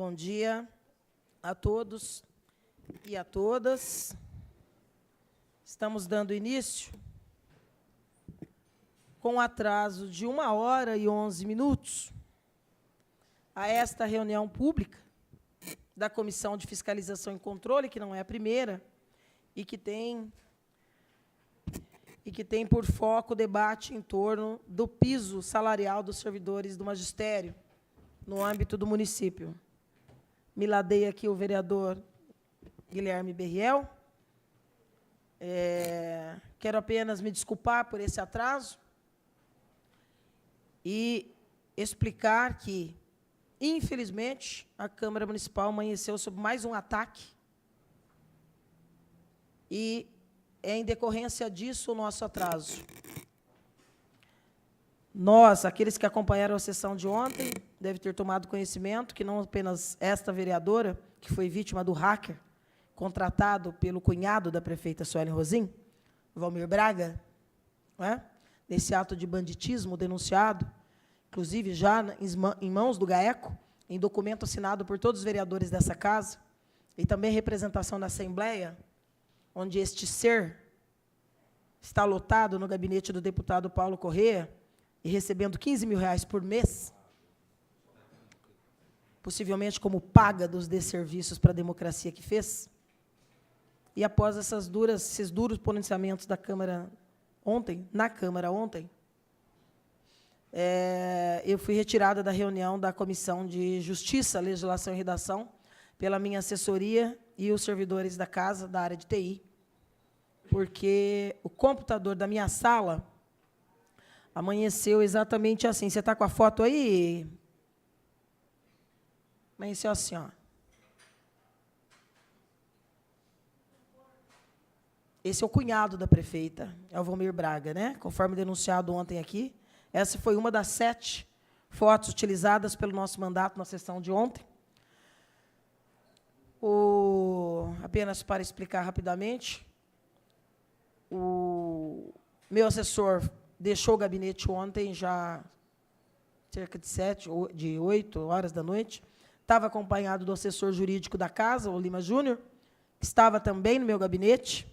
Bom dia a todos e a todas. Estamos dando início com atraso de 1h11 a esta reunião pública da Comissão de Fiscalização e Controle, que não é a primeira, e que tem por foco o debate em torno do piso salarial dos servidores do magistério no âmbito do município. Me ladeia aqui o vereador Guilherme Berriel. Quero apenas me desculpar por esse atraso e explicar que, infelizmente, a Câmara Municipal amanheceu sob mais um ataque e é em decorrência disso o nosso atraso. Nós, aqueles que acompanharam a sessão de ontem, devem ter tomado conhecimento que não apenas esta vereadora, que foi vítima do hacker, contratado pelo cunhado da prefeita Suelen Rosim, Valmir Braga, nesse ato de banditismo denunciado, inclusive já em mãos do GAECO, em documento assinado por todos os vereadores dessa casa, e também representação da Assembleia, onde este ser está lotado no gabinete do deputado Paulo Corrêa, e recebendo R$15 mil por mês, possivelmente como paga dos desserviços para a democracia que fez. E após esses duros pronunciamentos da Câmara ontem, eu fui retirada da reunião da Comissão de Justiça, Legislação e Redação pela minha assessoria e os servidores da casa, da área de TI, porque o computador da minha sala amanheceu exatamente assim. Você está com a foto aí? Amanheceu assim, ó. Esse é o cunhado da prefeita, é o Valmir Braga, né? Conforme denunciado ontem aqui. Essa foi uma das 7 fotos utilizadas pelo nosso mandato na sessão de ontem. Apenas para explicar rapidamente, o meu assessor deixou o gabinete ontem, já cerca de 8 horas da noite. Estava acompanhado do assessor jurídico da casa, o Lima Júnior, que estava também no meu gabinete.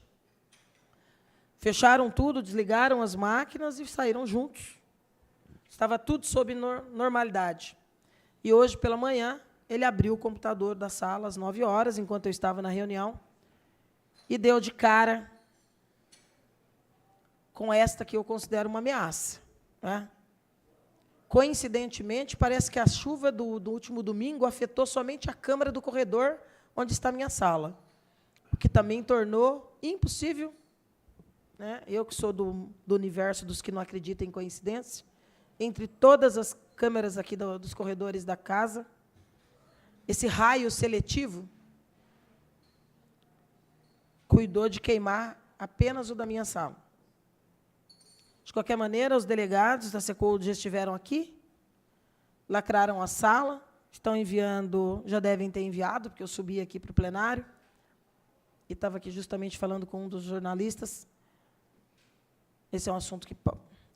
Fecharam tudo, desligaram as máquinas e saíram juntos. Estava tudo sob normalidade. E hoje, pela manhã, ele abriu o computador da sala às 9 horas, enquanto eu estava na reunião, e deu de cara com esta que eu considero uma ameaça. Coincidentemente, parece que a chuva do último domingo afetou somente a câmara do corredor onde está a minha sala, o que também tornou impossível, eu que sou do universo dos que não acreditam em coincidência, entre todas as câmeras aqui dos corredores da casa, esse raio seletivo cuidou de queimar apenas o da minha sala. De qualquer maneira, os delegados da SECOLD já estiveram aqui, lacraram a sala, estão enviando, já devem ter enviado, porque eu subi aqui para o plenário, e estava aqui justamente falando com um dos jornalistas. Esse é um assunto que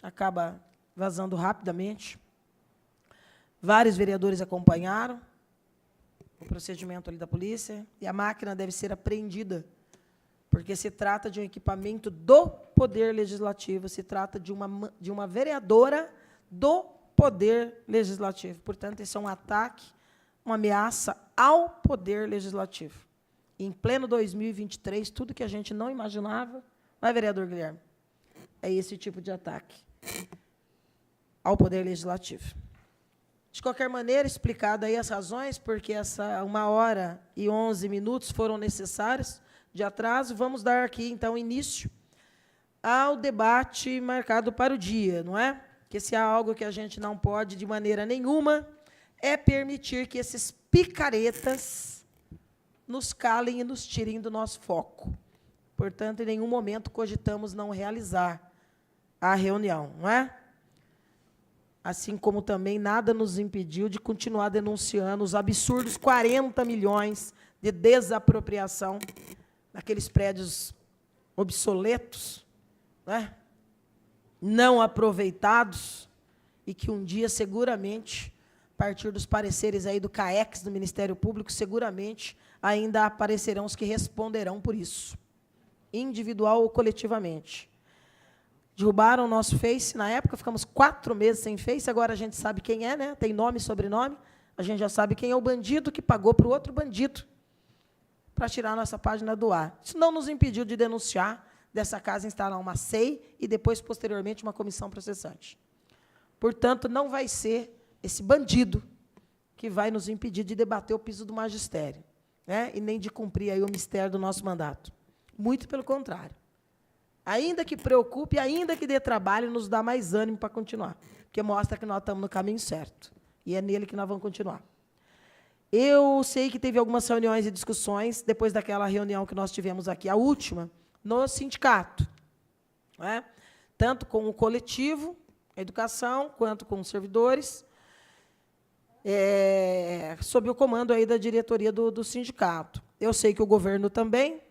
acaba vazando rapidamente. Vários vereadores acompanharam o procedimento ali da polícia, e a máquina deve ser apreendida, porque se trata de um equipamento do Poder Legislativo, se trata de uma vereadora do Poder Legislativo. Portanto, esse é um ataque, uma ameaça ao Poder Legislativo. Em pleno 2023, tudo que a gente não imaginava, vereador Guilherme, é esse tipo de ataque ao Poder Legislativo. De qualquer maneira, explicado aí as razões, porque essa 1h11 foram necessárias de atraso, vamos dar aqui, então, início ao debate marcado para o dia, não é? Que se há algo que a gente não pode, de maneira nenhuma, é permitir que esses picaretas nos calem e nos tirem do nosso foco. Portanto, em nenhum momento cogitamos não realizar a reunião, não é? Assim como também nada nos impediu de continuar denunciando os absurdos 40 milhões de desapropriação daqueles prédios obsoletos, não aproveitados, e que um dia, seguramente, partir dos pareceres aí do CAEX, do Ministério Público, seguramente ainda aparecerão os que responderão por isso, individual ou coletivamente. Derrubaram o nosso Face, na época ficamos 4 meses sem Face, agora a gente sabe quem é, né? Tem nome e sobrenome, a gente já sabe quem é o bandido que pagou para o outro bandido para tirar a nossa página do ar. Isso não nos impediu de denunciar dessa casa, instalar uma SEI e depois, posteriormente, uma comissão processante. Portanto, não vai ser esse bandido que vai nos impedir de debater o piso do magistério, né? E nem de cumprir aí o mistério do nosso mandato. Muito pelo contrário. Ainda que preocupe, ainda que dê trabalho, nos dá mais ânimo para continuar, porque mostra que nós estamos no caminho certo, e é nele que nós vamos continuar. Eu sei que teve algumas reuniões e discussões, depois daquela reunião que nós tivemos aqui, a última, no sindicato, né? Tanto com o coletivo, a educação, quanto com os servidores, sob o comando aí da diretoria do sindicato. Eu sei que o governo também,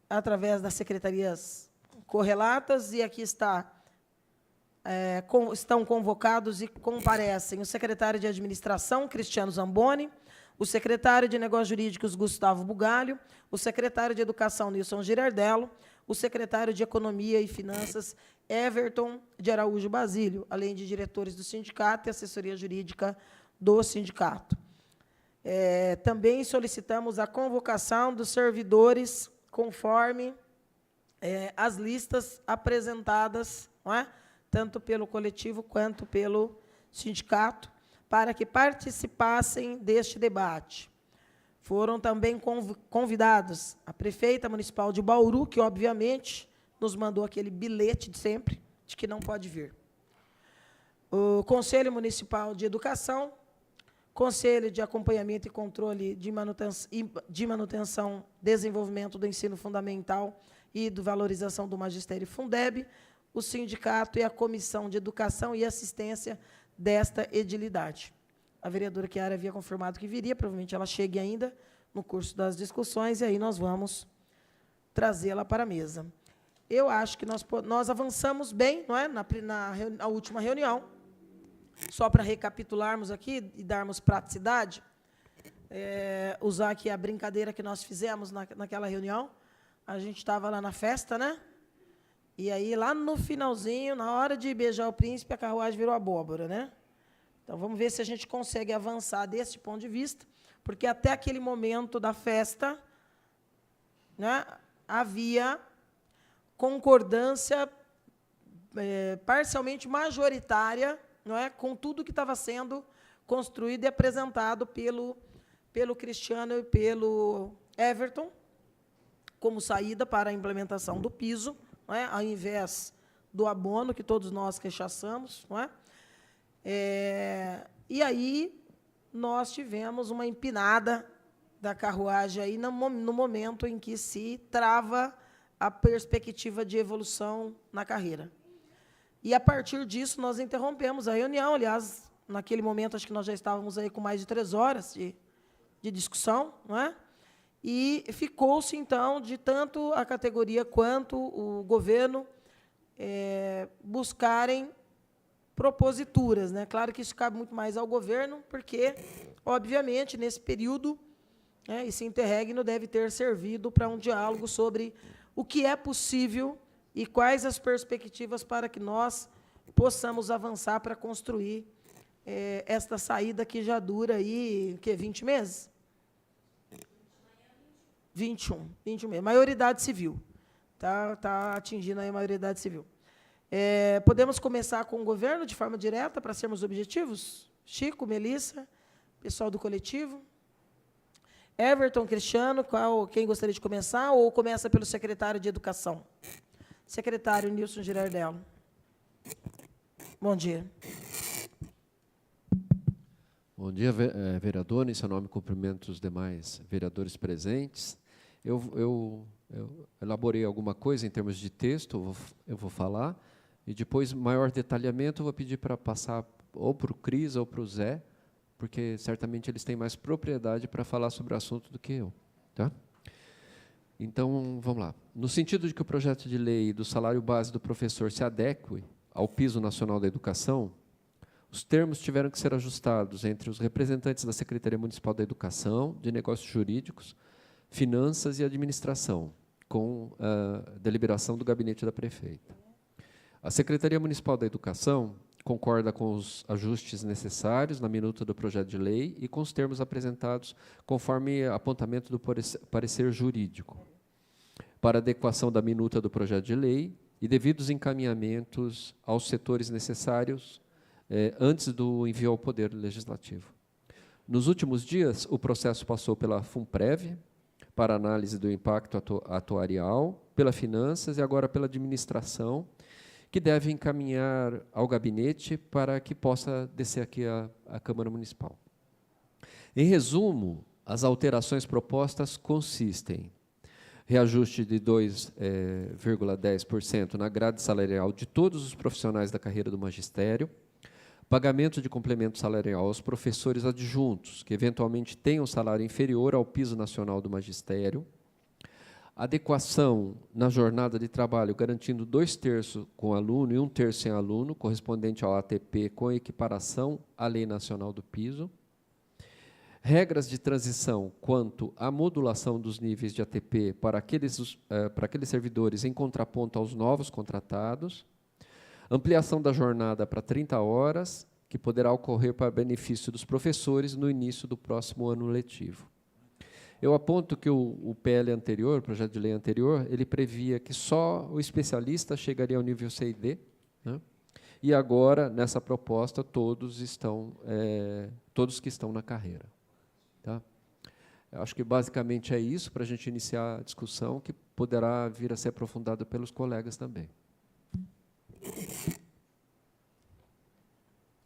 através das secretarias correlatas, e aqui estão convocados e comparecem o secretário de Administração, Cristiano Zamboni, o secretário de Negócios Jurídicos, Gustavo Bugalho, o secretário de Educação, Nilson Girardello, o secretário de Economia e Finanças, Everton de Araújo Basílio, além de diretores do sindicato e assessoria jurídica do sindicato. Também solicitamos a convocação dos servidores conforme as listas apresentadas, não é? Tanto pelo coletivo quanto pelo sindicato, para que participassem deste debate. Foram também convidados a prefeita municipal de Bauru, que, obviamente, nos mandou aquele bilhete de sempre, de que não pode vir. O Conselho Municipal de Educação, Conselho de Acompanhamento e Controle de Manutenção, Desenvolvimento do Ensino Fundamental e de Valorização do Magistério Fundeb, o sindicato e a Comissão de Educação e Assistência desta edilidade. A vereadora Chiara havia confirmado que viria, provavelmente ela chegue ainda no curso das discussões, e aí nós vamos trazê-la para a mesa. Eu acho que nós avançamos bem, não é? Na última reunião. Só para recapitularmos aqui e darmos praticidade, usar aqui a brincadeira que nós fizemos naquela reunião. A gente estava lá na festa, né? E aí, lá no finalzinho, na hora de beijar o príncipe, a carruagem virou abóbora, né? Então, vamos ver se a gente consegue avançar desse ponto de vista, porque até aquele momento da festa, né, havia concordância parcialmente majoritária, não é, com tudo que estava sendo construído e apresentado pelo Cristiano e pelo Everton, como saída para a implementação do piso, não é, ao invés do abono, que todos nós rechaçamos. Não é? E aí nós tivemos uma empinada da carruagem aí no momento em que se trava a perspectiva de evolução na carreira. E, a partir disso, nós interrompemos a reunião. Aliás, naquele momento, acho que nós já estávamos aí com mais de 3 horas de discussão, não é? E ficou-se, então, de tanto a categoria quanto o governo buscarem proposituras, né? Claro que isso cabe muito mais ao governo, porque, obviamente, nesse período, esse interregno deve ter servido para um diálogo sobre o que é possível e quais as perspectivas para que nós possamos avançar para construir esta saída que já dura aí, 20 meses? 21 meses. Maioridade civil. Tá atingindo aí a maioridade civil. Podemos começar com o governo, de forma direta, para sermos objetivos? Chico, Melissa, pessoal do coletivo. Everton, Cristiano, quem gostaria de começar? Ou começa pelo secretário de Educação? Secretário Nilson Girardello. Bom dia. Bom dia, vereador. Em seu nome, cumprimento os demais vereadores presentes. Eu elaborei alguma coisa em termos de texto, eu vou falar, e depois, maior detalhamento, eu vou pedir para passar ou para o Cris ou para o Zé, porque certamente eles têm mais propriedade para falar sobre o assunto do que eu. Tá? Então, vamos lá. No sentido de que o projeto de lei do salário base do professor se adeque ao piso nacional da educação, Os termos tiveram que ser ajustados entre os representantes da Secretaria Municipal da Educação, de Negócios Jurídicos, Finanças e Administração, com a deliberação do gabinete da prefeita. A Secretaria Municipal da Educação concorda com os ajustes necessários na minuta do projeto de lei e com os termos apresentados conforme apontamento do parecer jurídico, para adequação da minuta do projeto de lei e devidos encaminhamentos aos setores necessários antes do envio ao Poder Legislativo. Nos últimos dias, o processo passou pela FUNPREV, para análise do impacto atuarial, pela Finanças e agora pela Administração, que deve encaminhar ao gabinete para que possa descer aqui à Câmara Municipal. Em resumo, as alterações propostas consistem reajuste de 2,10% na grade salarial de todos os profissionais da carreira do magistério, pagamento de complemento salarial aos professores adjuntos, que eventualmente tenham salário inferior ao piso nacional do magistério, adequação na jornada de trabalho, garantindo 2/3 com aluno e 1/3 sem aluno, correspondente ao ATP, com equiparação à Lei Nacional do Piso, regras de transição quanto à modulação dos níveis de ATP para aqueles servidores em contraponto aos novos contratados, ampliação da jornada para 30 horas, que poderá ocorrer para benefício dos professores no início do próximo ano letivo. Eu aponto que o PL anterior, o projeto de lei anterior, ele previa que só o especialista chegaria ao nível C e D, né? E agora, nessa proposta, todos que estão na carreira. Tá? Eu acho que basicamente é isso, para a gente iniciar a discussão, que poderá vir a ser aprofundada pelos colegas também.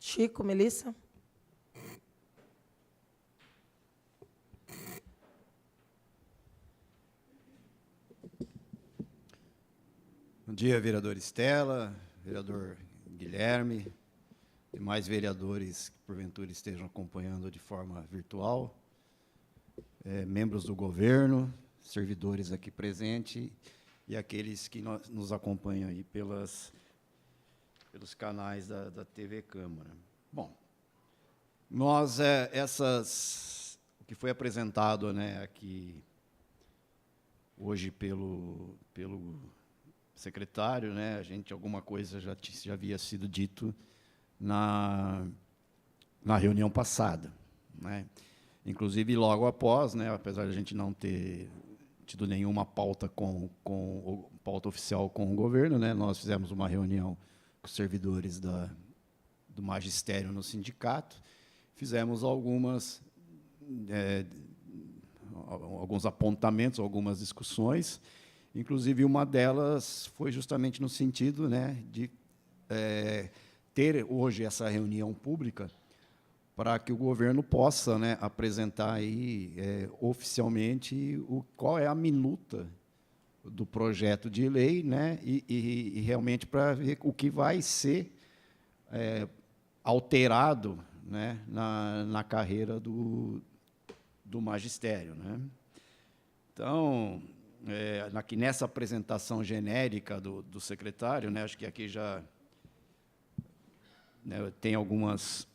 Chico, Melissa? Bom dia, vereadora Estela, vereador Guilherme, demais vereadores que porventura estejam acompanhando de forma virtual, membros do governo, servidores aqui presentes e aqueles que nos acompanham aí pelos canais da TV Câmara. Bom, nós, o que foi apresentado, né, aqui hoje pelo secretário, né, alguma coisa já havia sido dito na reunião passada, né? Inclusive, logo após, né, apesar de a gente não ter tido nenhuma pauta pauta oficial com o governo, né, nós fizemos uma reunião com os servidores do magistério no sindicato, fizemos alguns apontamentos, algumas discussões. Inclusive, uma delas foi justamente no sentido, né, de ter hoje essa reunião pública para que o governo possa, né, apresentar aí, oficialmente qual é a minuta do projeto de lei, né, e realmente para ver o que vai ser alterado, né, na carreira do magistério, né? Então, aqui nessa apresentação genérica do secretário, né, acho que aqui já, né, tem algumas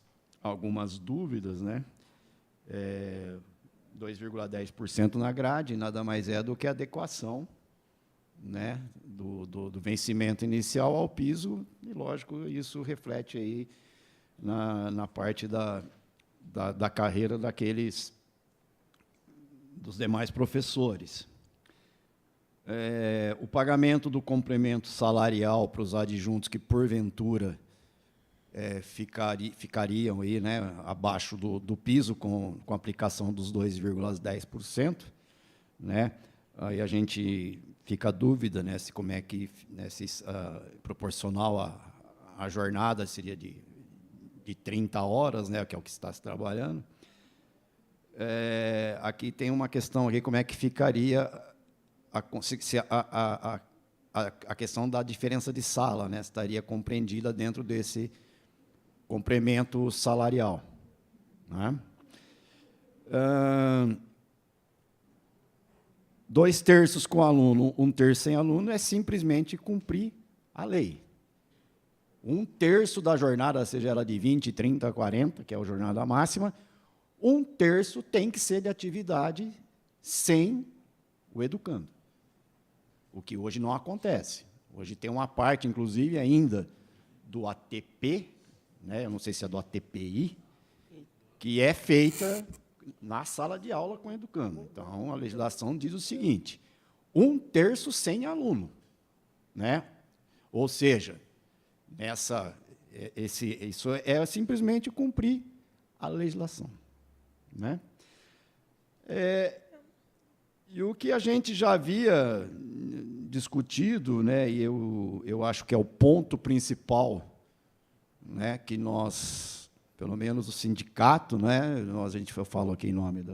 dúvidas, né? 2,10% na grade nada mais é do que a adequação, né, do vencimento inicial ao piso, e, lógico, isso reflete aí na parte da carreira dos demais professores. O pagamento do complemento salarial para os adjuntos que, porventura, ficariam aí, né, abaixo do piso com a aplicação dos 2,10%, né? Aí a gente fica a dúvida, né, como é que, né, proporcional à jornada seria de 30 horas, né, que é o que está se trabalhando. Aqui tem uma questão aqui, como é que ficaria a questão da diferença de sala, né, estaria compreendida dentro desse complemento salarial, né? 2/3 com aluno, 1/3 sem aluno, é simplesmente cumprir a lei, 1/3 da jornada, seja ela de 20, 30, 40, que é a jornada máxima, 1/3 tem que ser de atividade sem o educando. O que hoje não acontece. Hoje tem uma parte, inclusive, ainda do ATP, né, eu não sei se é do ATPI, que é feita na sala de aula com o educando. Então, a legislação diz o seguinte, 1/3 sem aluno. Né? Ou seja, isso é simplesmente cumprir a legislação. Né? E o que a gente já havia discutido, né, e eu acho que é o ponto principal, né, que nós, pelo menos o sindicato, né, a gente falou aqui em nome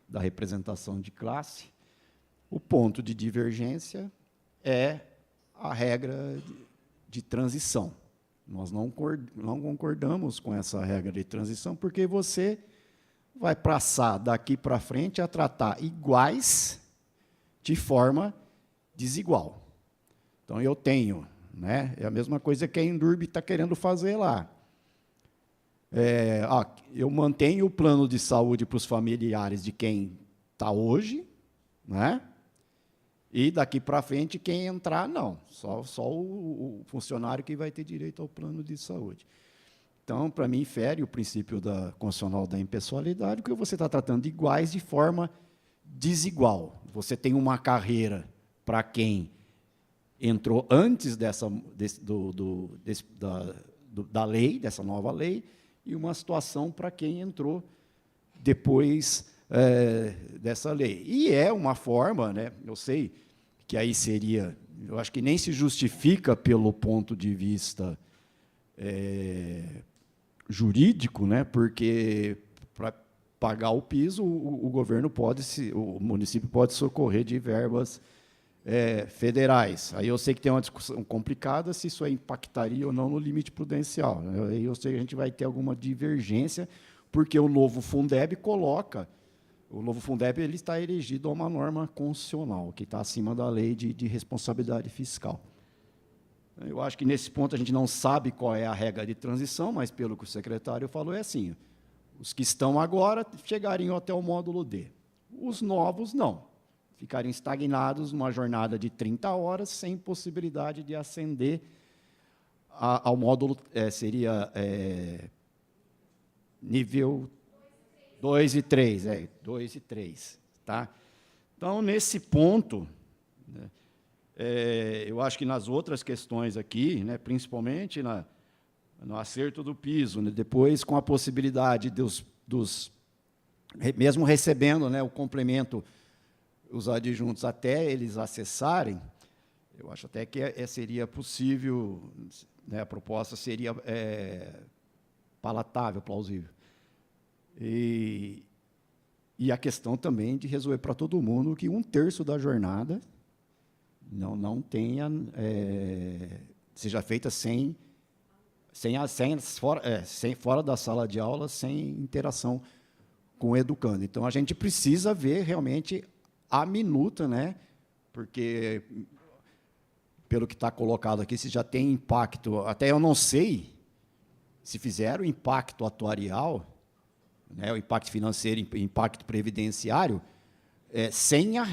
da representação de classe, o ponto de divergência é a regra de transição. Nós não concordamos com essa regra de transição, porque você vai passar daqui para frente a tratar iguais de forma desigual. Então, eu tenho, né, é a mesma coisa que a Endurbe está querendo fazer lá. Eu mantenho o plano de saúde para os familiares de quem está hoje, né? E daqui para frente, quem entrar, não. Só o funcionário que vai ter direito ao plano de saúde. Então, para mim, fere o princípio constitucional da impessoalidade, porque você está tratando de iguais de forma desigual. Você tem uma carreira para quem entrou antes da lei, dessa nova lei, e uma situação para quem entrou depois dessa lei. E é uma forma, né, eu sei que aí seria, eu acho que nem se justifica pelo ponto de vista jurídico, né, porque para pagar o piso, o governo o município pode socorrer de verbas federais. Aí eu sei que tem uma discussão complicada se isso impactaria ou não no limite prudencial. Aí eu sei que a gente vai ter alguma divergência, porque o novo Fundeb ele está erigido a uma norma constitucional, que está acima da lei de responsabilidade fiscal. Eu acho que, nesse ponto, a gente não sabe qual é a regra de transição, mas, pelo que o secretário falou, é assim, os que estão agora chegariam até o módulo D. Os novos, não. Ficariam estagnados numa jornada de 30 horas, sem possibilidade de ascender ao módulo, seria nível 2 e 3, 2 e 3. Tá? Então, nesse ponto, né, eu acho que nas outras questões aqui, né, principalmente no acerto do piso, né, depois com a possibilidade mesmo recebendo, né, o complemento, os adjuntos até eles acessarem, eu acho até que seria possível, né, a proposta seria palatável, plausível. E a questão também de resolver para todo mundo que 1/3 da jornada não tenha, seja feita fora da sala de aula, sem interação com o educando. Então, a gente precisa ver realmente a minuta, né? Porque, pelo que está colocado aqui, se já tem impacto, até eu não sei se fizeram impacto atuarial, né, o impacto financeiro, impacto previdenciário, sem a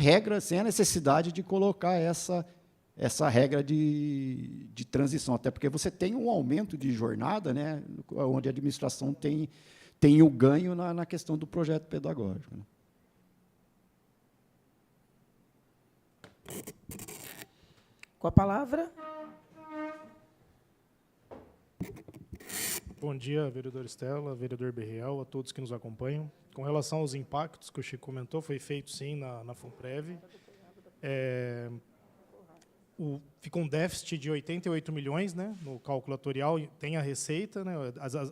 necessidade de colocar essa regra de transição, até porque você tem um aumento de jornada, né, onde a administração tem o ganho na questão do projeto pedagógico. Né. Com a palavra. Bom dia, vereador Estela, vereador Berriel, a todos que nos acompanham. Com relação aos impactos que o Chico comentou, foi feito, sim, na FUNPREV. Fica um déficit de 88 milhões, né, no cálculo atuarial, tem a receita, né,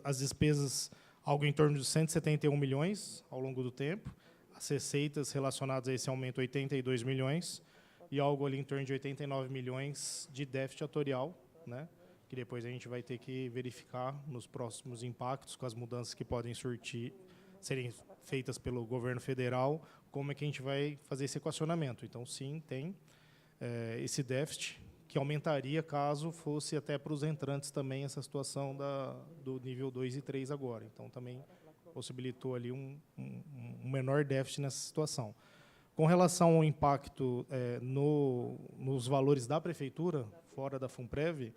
as despesas, algo em torno de 171 milhões ao longo do tempo, as receitas relacionadas a esse aumento, 82 milhões, e algo ali em torno de 89 milhões de déficit atuarial, né, que depois a gente vai ter que verificar nos próximos impactos, com as mudanças que podem serem feitas pelo governo federal, como é que a gente vai fazer esse equacionamento. Então, sim, tem esse déficit que aumentaria caso fosse até para os entrantes também essa situação do nível 2 e 3 agora. Então, também possibilitou ali um menor déficit nessa situação. Com relação ao impacto nos valores da Prefeitura, fora da FUNPREV,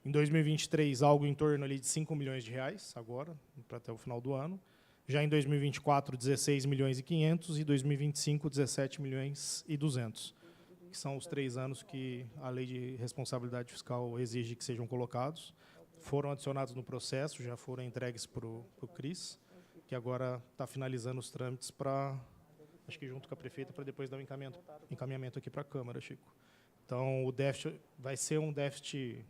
em 2023, algo em torno ali de 5 milhões de reais, agora, para até o final do ano. Já em 2024, 16 milhões e 500, e 2025, 17 milhões e 200, que são os 3 anos que a Lei de Responsabilidade Fiscal exige que sejam colocados. Foram adicionados no processo, já foram entregues para o CRIS, que agora está finalizando os trâmites para, acho que junto com a prefeita, para depois dar um encaminhamento aqui para a Câmara, Chico. Então, o déficit vai ser um déficit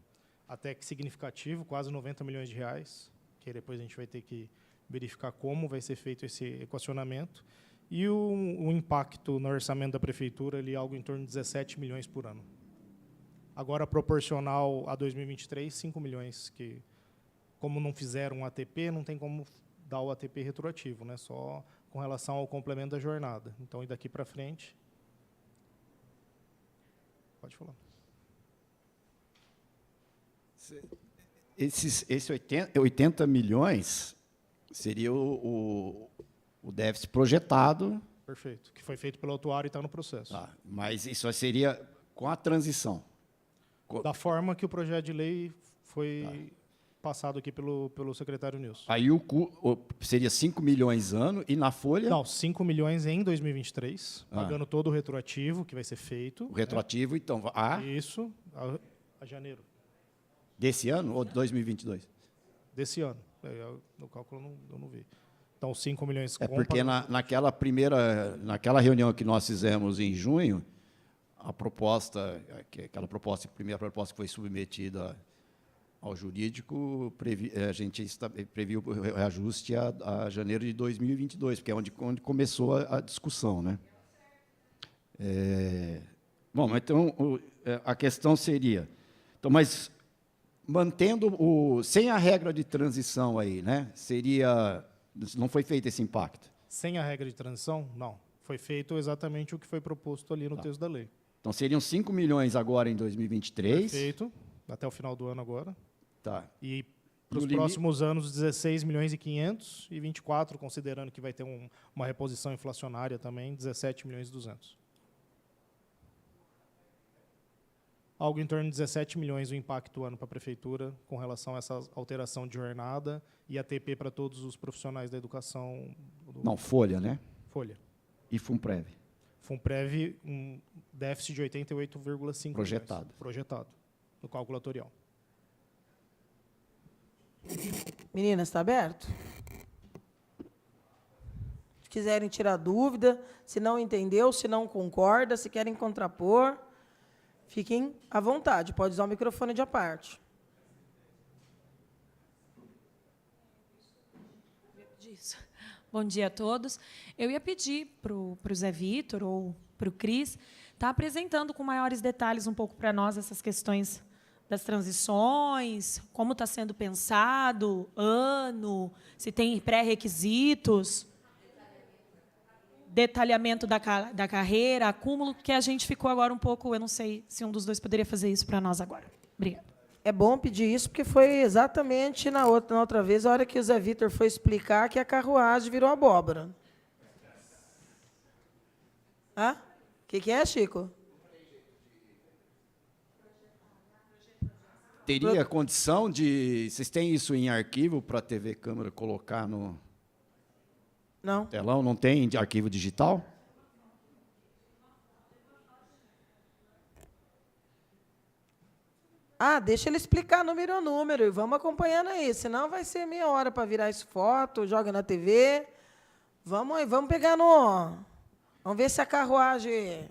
até que significativo, quase 90 milhões de reais, que depois a gente vai ter que verificar como vai ser feito esse equacionamento, e o impacto no orçamento da Prefeitura, ali, algo em torno de 17 milhões por ano. Agora, proporcional a 2023, 5 milhões, que, como não fizeram um ATP, não tem como dar o ATP retroativo, né? Só com relação ao complemento da jornada. Então, e daqui para frente... Pode falar. Esses 80 milhões seria o déficit projetado. Perfeito. Que foi feito pelo autuário e está no processo. Tá, mas isso seria com a transição. Da forma que o projeto de lei foi passado aqui pelo secretário Nilson. Aí seria 5 milhões ano, e na folha... Não, 5 milhões em 2023, pagando todo o retroativo que vai ser feito. O retroativo, então... Isso, a janeiro. Desse ano ou de 2022? Desse ano. No cálculo eu não vi. Então, 5 milhões... Porque naquela reunião que nós fizemos em junho, a primeira proposta que foi submetida ao jurídico, a gente previu o reajuste a janeiro de 2022, porque é onde começou a discussão, né? Bom, então, a questão seria... Então, mas mantendo sem a regra de transição aí, né? Não foi feito esse impacto? Sem a regra de transição, não. Foi feito exatamente o que foi proposto ali no texto da lei. Então, seriam 5 milhões agora em 2023. Perfeito, até o final do ano agora. Tá. E para os próximos anos, 16 milhões e 500, e 24, considerando que vai ter uma reposição inflacionária também, 17 milhões e 200. Algo em torno de 17 milhões o impacto ano para a Prefeitura com relação a essa alteração de jornada e ATP para todos os profissionais da educação. Não, folha, né? Folha. E FUNPREV. FUNPREV, um déficit de 88,5 projetado. Milhões, projetado, no cálculo atuarial. Meninas, está aberto? Se quiserem tirar dúvida, se não entendeu, se não concorda, se querem contrapor, fiquem à vontade. Pode usar o microfone de à parte. Bom dia a todos. Eu ia pedir para o Zé Vitor ou para o Cris estar apresentando com maiores detalhes um pouco para nós essas questões das transições, como está sendo pensado, ano, se tem pré-requisitos, detalhamento da carreira, acúmulo, que a gente ficou agora um pouco, eu não sei se um dos dois poderia fazer isso para nós agora. Obrigada. É bom pedir isso, porque foi exatamente na outra vez, a hora que o Zé Vitor foi explicar que a carruagem virou abóbora. O que é, Chico? Teria condição de... Vocês têm isso em arquivo para a TV Câmara colocar no telão? Não tem de arquivo digital? Deixa ele explicar número a número e vamos acompanhando aí, senão vai ser meia hora para virar isso foto, joga na TV. Vamos pegar Vamos ver se a carruagem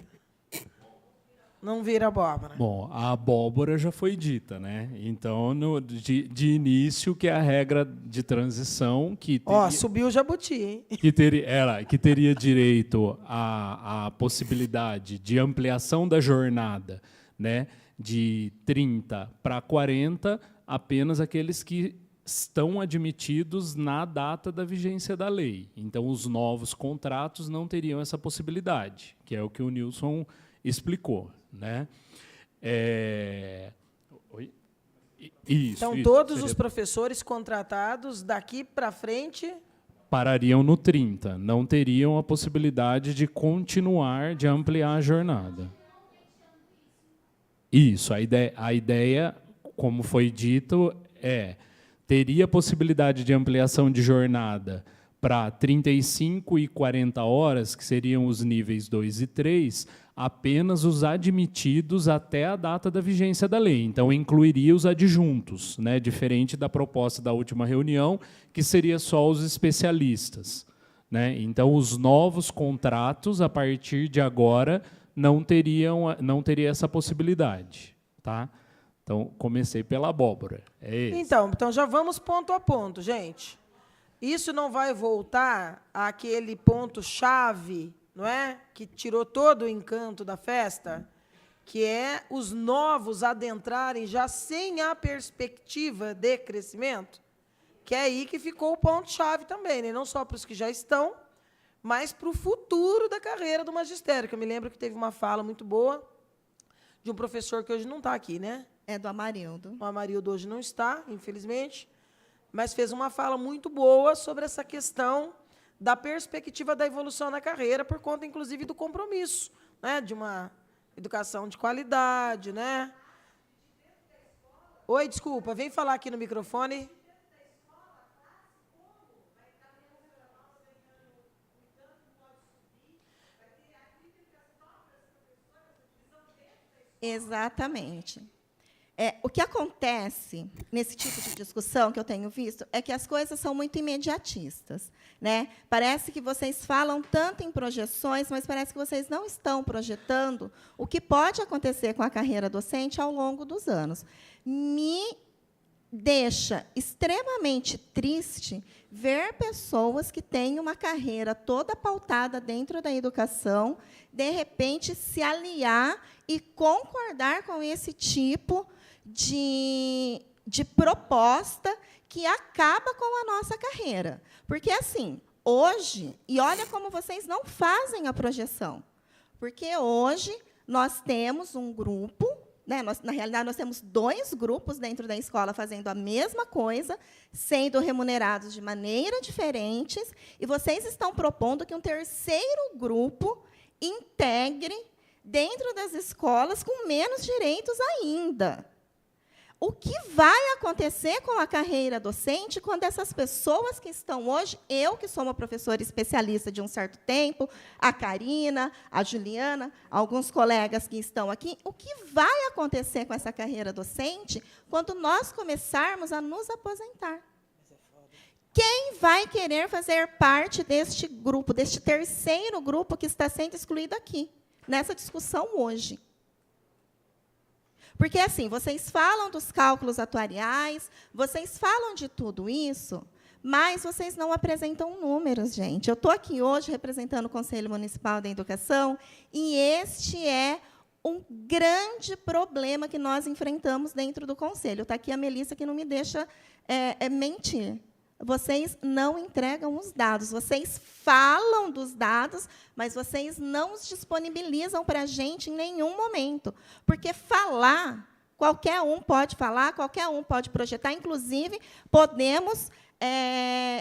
não vira abóbora. Bom, a abóbora já foi dita, né? Então, de início, que é a regra de transição que teria, subiu o jabuti, hein? que teria direito à possibilidade de ampliação da jornada, né? De 30 para 40, apenas aqueles que estão admitidos na data da vigência da lei. Então, os novos contratos não teriam essa possibilidade, que é o que o Nilson explicou, né? Oi? Isso, Então, isso, todos seria- os professores contratados daqui para frente. parariam no 30, não teriam a possibilidade de continuar, de ampliar a jornada. Isso, a ideia, como foi dito, teria possibilidade de ampliação de jornada para 35 e 40 horas, que seriam os níveis 2 e 3, apenas os admitidos até a data da vigência da lei. Então, incluiria os adjuntos, né, diferente da proposta da última reunião, que seria só os especialistas, né? Então, os novos contratos, a partir de agora, não teria essa possibilidade. Tá? Então, comecei pela abóbora. É esse. Então já vamos ponto a ponto, gente. Isso não vai voltar àquele ponto-chave, não é? Que tirou todo o encanto da festa, que é os novos adentrarem já sem a perspectiva de crescimento, que é aí que ficou o ponto-chave também, né? Não só para os que já estão, mas para o futuro da carreira do magistério, que eu me lembro que teve uma fala muito boa de um professor que hoje não está aqui, né? É do Amarildo. O Amarildo hoje não está, infelizmente, mas fez uma fala muito boa sobre essa questão da perspectiva da evolução na carreira, por conta, inclusive, do compromisso, né, de uma educação de qualidade, né? Oi, desculpa, vem falar aqui no microfone. Exatamente. O que acontece nesse tipo de discussão que eu tenho visto é que as coisas são muito imediatistas, né? Parece que vocês falam tanto em projeções, mas parece que vocês não estão projetando o que pode acontecer com a carreira docente ao longo dos anos. Me deixa extremamente triste ver pessoas que têm uma carreira toda pautada dentro da educação, de repente, se aliar e concordar com esse tipo de proposta que acaba com a nossa carreira. Porque, assim, hoje, e olha como vocês não fazem a projeção, porque hoje nós temos um grupo, né, na realidade, nós temos 2 grupos dentro da escola fazendo a mesma coisa, sendo remunerados de maneira diferentes, e vocês estão propondo que um terceiro grupo integre dentro das escolas com menos direitos ainda. O que vai acontecer com a carreira docente quando essas pessoas que estão hoje, eu que sou uma professora especialista de um certo tempo, a Karina, a Juliana, alguns colegas que estão aqui, o que vai acontecer com essa carreira docente quando nós começarmos a nos aposentar? Quem vai querer fazer parte deste grupo, deste terceiro grupo que está sendo excluído aqui, nessa discussão hoje? Porque, assim, vocês falam dos cálculos atuariais, vocês falam de tudo isso, mas vocês não apresentam números, gente. Eu estou aqui hoje representando o Conselho Municipal da Educação, e este é um grande problema que nós enfrentamos dentro do Conselho. Está aqui a Melissa, que não me deixa mentir. Vocês não entregam os dados, vocês falam dos dados, mas vocês não os disponibilizam para a gente em nenhum momento. Porque falar, qualquer um pode falar, qualquer um pode projetar, inclusive, podemos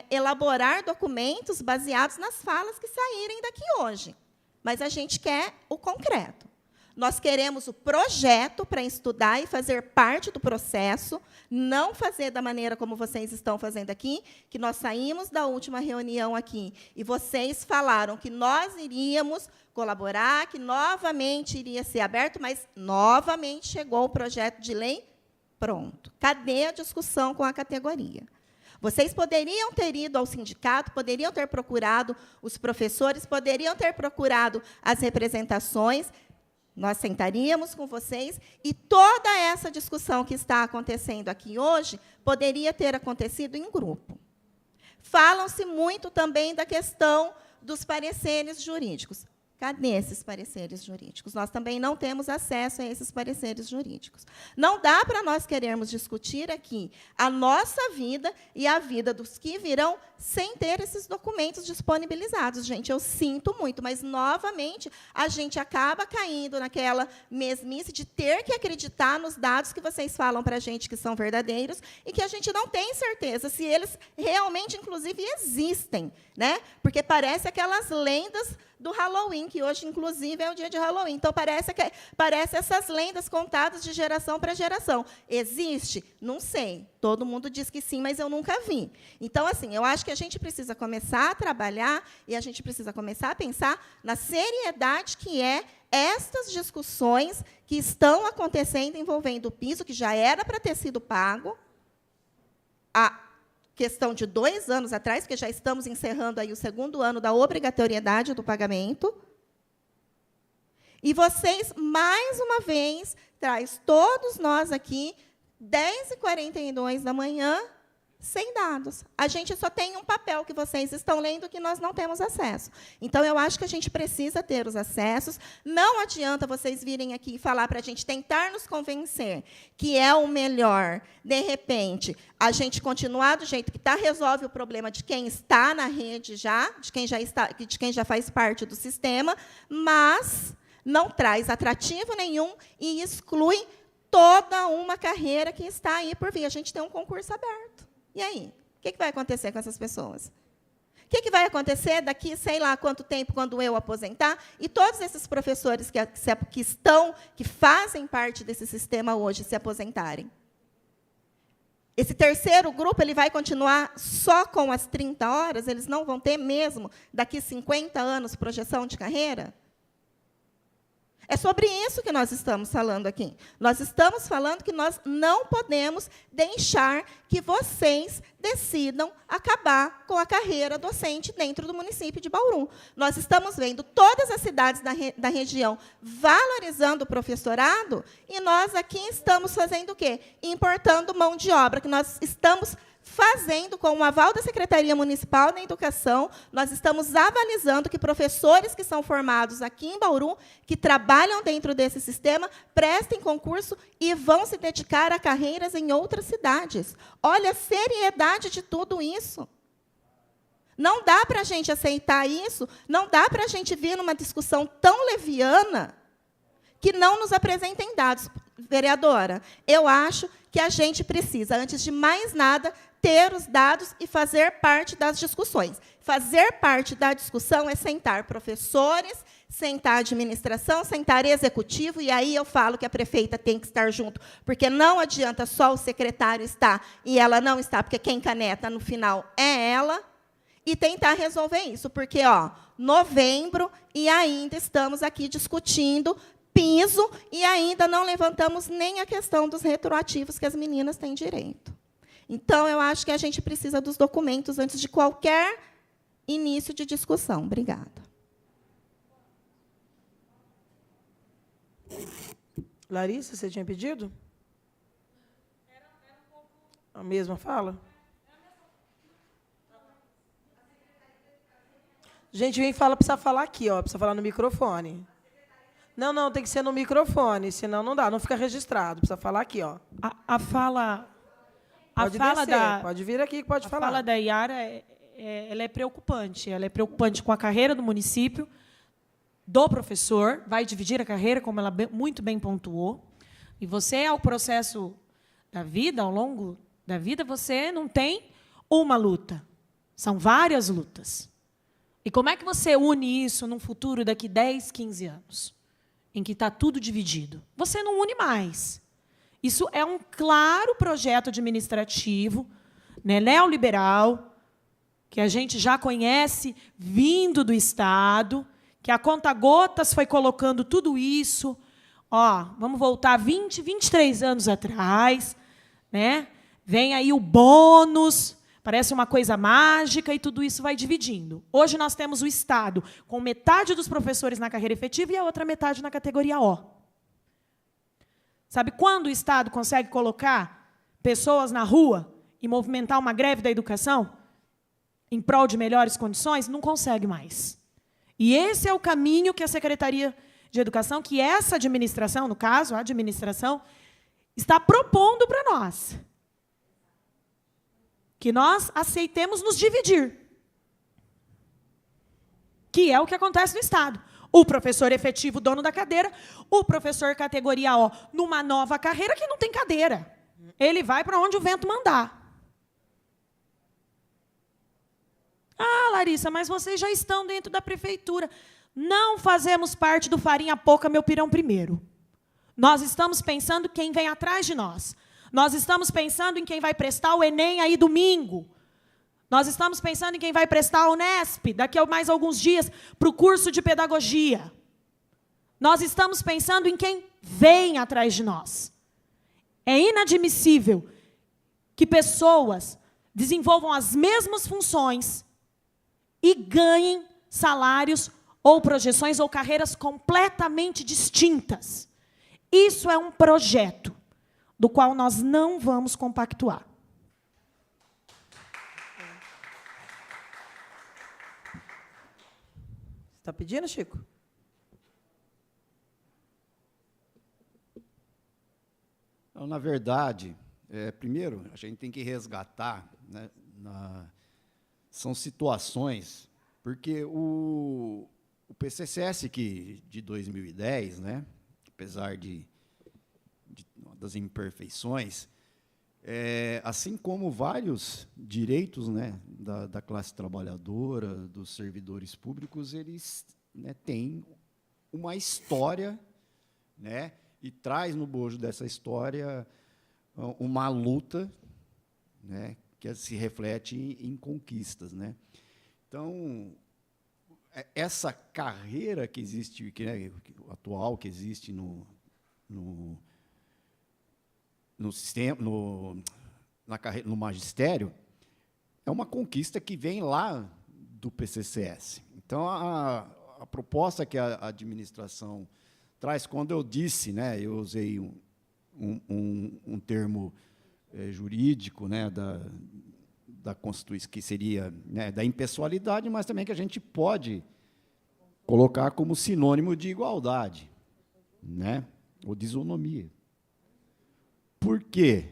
elaborar documentos baseados nas falas que saírem daqui hoje. Mas a gente quer o concreto. Nós queremos o projeto para estudar e fazer parte do processo, não fazer da maneira como vocês estão fazendo aqui, que nós saímos da última reunião aqui, e vocês falaram que nós iríamos colaborar, que novamente iria ser aberto, mas novamente chegou o projeto de lei pronto. Cadê a discussão com a categoria? Vocês poderiam ter ido ao sindicato, poderiam ter procurado os professores, poderiam ter procurado as representações. Nós sentaríamos com vocês e toda essa discussão que está acontecendo aqui hoje poderia ter acontecido em grupo. Falam-se muito também da questão dos pareceres jurídicos. Cadê esses pareceres jurídicos? Nós também não temos acesso a esses pareceres jurídicos. Não dá para nós querermos discutir aqui a nossa vida e a vida dos que virão sem ter esses documentos disponibilizados. Gente, eu sinto muito, mas, novamente, a gente acaba caindo naquela mesmice de ter que acreditar nos dados que vocês falam para a gente que são verdadeiros e que a gente não tem certeza se eles realmente, inclusive, existem, né? Porque parece aquelas lendas do Halloween, que hoje, inclusive, é o dia de Halloween. Então, parece essas lendas contadas de geração para geração. Existe? Não sei. Todo mundo diz que sim, mas eu nunca vi. Então, assim, eu acho que a gente precisa começar a trabalhar e a gente precisa começar a pensar na seriedade que é estas discussões que estão acontecendo envolvendo o piso, que já era para ter sido pago, a questão de 2 anos atrás, porque já estamos encerrando aí o 2º ano da obrigatoriedade do pagamento. E vocês, mais uma vez, traz todos nós aqui, 10h42 da manhã, sem dados. A gente só tem um papel que vocês estão lendo que nós não temos acesso. Então, eu acho que a gente precisa ter os acessos. Não adianta vocês virem aqui e falar para a gente, tentar nos convencer que é o melhor. De repente, a gente continuar do jeito que está, resolve o problema de quem está na rede já, de quem já faz parte do sistema, mas não traz atrativo nenhum e exclui toda uma carreira que está aí por vir. A gente tem um concurso aberto. E aí? O que vai acontecer com essas pessoas? O que vai acontecer daqui, sei lá quanto tempo, quando eu aposentar, e todos esses professores que fazem parte desse sistema hoje se aposentarem? Esse terceiro grupo ele vai continuar só com as 30 horas? Eles não vão ter mesmo, daqui 50 anos, projeção de carreira? É sobre isso que nós estamos falando aqui. Nós estamos falando que nós não podemos deixar que vocês decidam acabar com a carreira docente dentro do município de Bauru. Nós estamos vendo todas as cidades da região valorizando o professorado e nós aqui estamos fazendo o quê? Importando mão de obra, que nós estamos fazendo, com o aval da Secretaria Municipal da Educação, nós estamos avalizando que professores que são formados aqui em Bauru, que trabalham dentro desse sistema, prestem concurso e vão se dedicar a carreiras em outras cidades. Olha a seriedade de tudo isso. Não dá para a gente aceitar isso, não dá para a gente vir numa discussão tão leviana que não nos apresentem dados. Vereadora, eu acho que a gente precisa, antes de mais nada, ter os dados e fazer parte das discussões. Fazer parte da discussão é sentar professores, sentar administração, sentar executivo, e aí eu falo que a prefeita tem que estar junto, porque não adianta só o secretário estar e ela não está, porque quem caneta no final é ela, e tentar resolver isso, porque, novembro, e ainda estamos aqui discutindo piso, e ainda não levantamos nem a questão dos retroativos que as meninas têm direito. Então, eu acho que a gente precisa dos documentos antes de qualquer início de discussão. Obrigada. Larissa, você tinha pedido? A mesma fala? Gente, vem fala, precisa falar aqui, precisa falar no microfone. Não, tem que ser no microfone, senão não dá, não fica registrado. Precisa falar aqui, A fala... Pode descer, pode vir aqui que pode falar. A fala da Yara ela é preocupante. Ela é preocupante com a carreira do município, do professor, vai dividir a carreira, como ela muito bem pontuou. E você, ao processo da vida, ao longo da vida, você não tem uma luta. São várias lutas. E como é que você une isso num futuro daqui 10, 15 anos, em que está tudo dividido? Você não une mais. Isso é um claro projeto administrativo, né, neoliberal, que a gente já conhece vindo do Estado, que a conta-gotas foi colocando tudo isso. Vamos voltar 20, 23 anos atrás, né? Vem aí o bônus, parece uma coisa mágica, e tudo isso vai dividindo. Hoje nós temos o Estado com metade dos professores na carreira efetiva e a outra metade na categoria O. Sabe quando o Estado consegue colocar pessoas na rua e movimentar uma greve da educação em prol de melhores condições? Não consegue mais. E esse é o caminho que a Secretaria de Educação, que essa administração, no caso, a administração, está propondo para nós. Que nós aceitemos nos dividir. Que é o que acontece no Estado. O professor efetivo, dono da cadeira, o professor categoria O, numa nova carreira que não tem cadeira. Ele vai para onde o vento mandar. Ah, Larissa, mas vocês já estão dentro da prefeitura. Não fazemos parte do farinha pouca, meu pirão primeiro. Nós estamos pensando quem vem atrás de nós. Nós estamos pensando em quem vai prestar o Enem aí domingo. Nós estamos pensando em quem vai prestar a Unesp daqui a mais alguns dias para o curso de pedagogia. Nós estamos pensando em quem vem atrás de nós. É inadmissível que pessoas desenvolvam as mesmas funções e ganhem salários ou projeções ou carreiras completamente distintas. Isso é um projeto do qual nós não vamos compactuar. Você está pedindo, Chico? Então, na verdade, primeiro, a gente tem que resgatar, né, são situações, porque o PCCS de 2010, né, apesar das imperfeições, assim como vários direitos, né, da classe trabalhadora, dos servidores públicos, eles, né, têm uma história, né, e traz no bojo dessa história uma luta, né, que se reflete em conquistas, né? Então, essa carreira que existe, atual, que existe no sistema, no magistério, é uma conquista que vem lá do PCCS. Então, a proposta que a administração traz, quando eu disse, né, eu usei um termo jurídico, né, da Constituição, que seria, né, da impessoalidade, mas também que a gente pode colocar como sinônimo de igualdade, né, ou de isonomia. Por quê?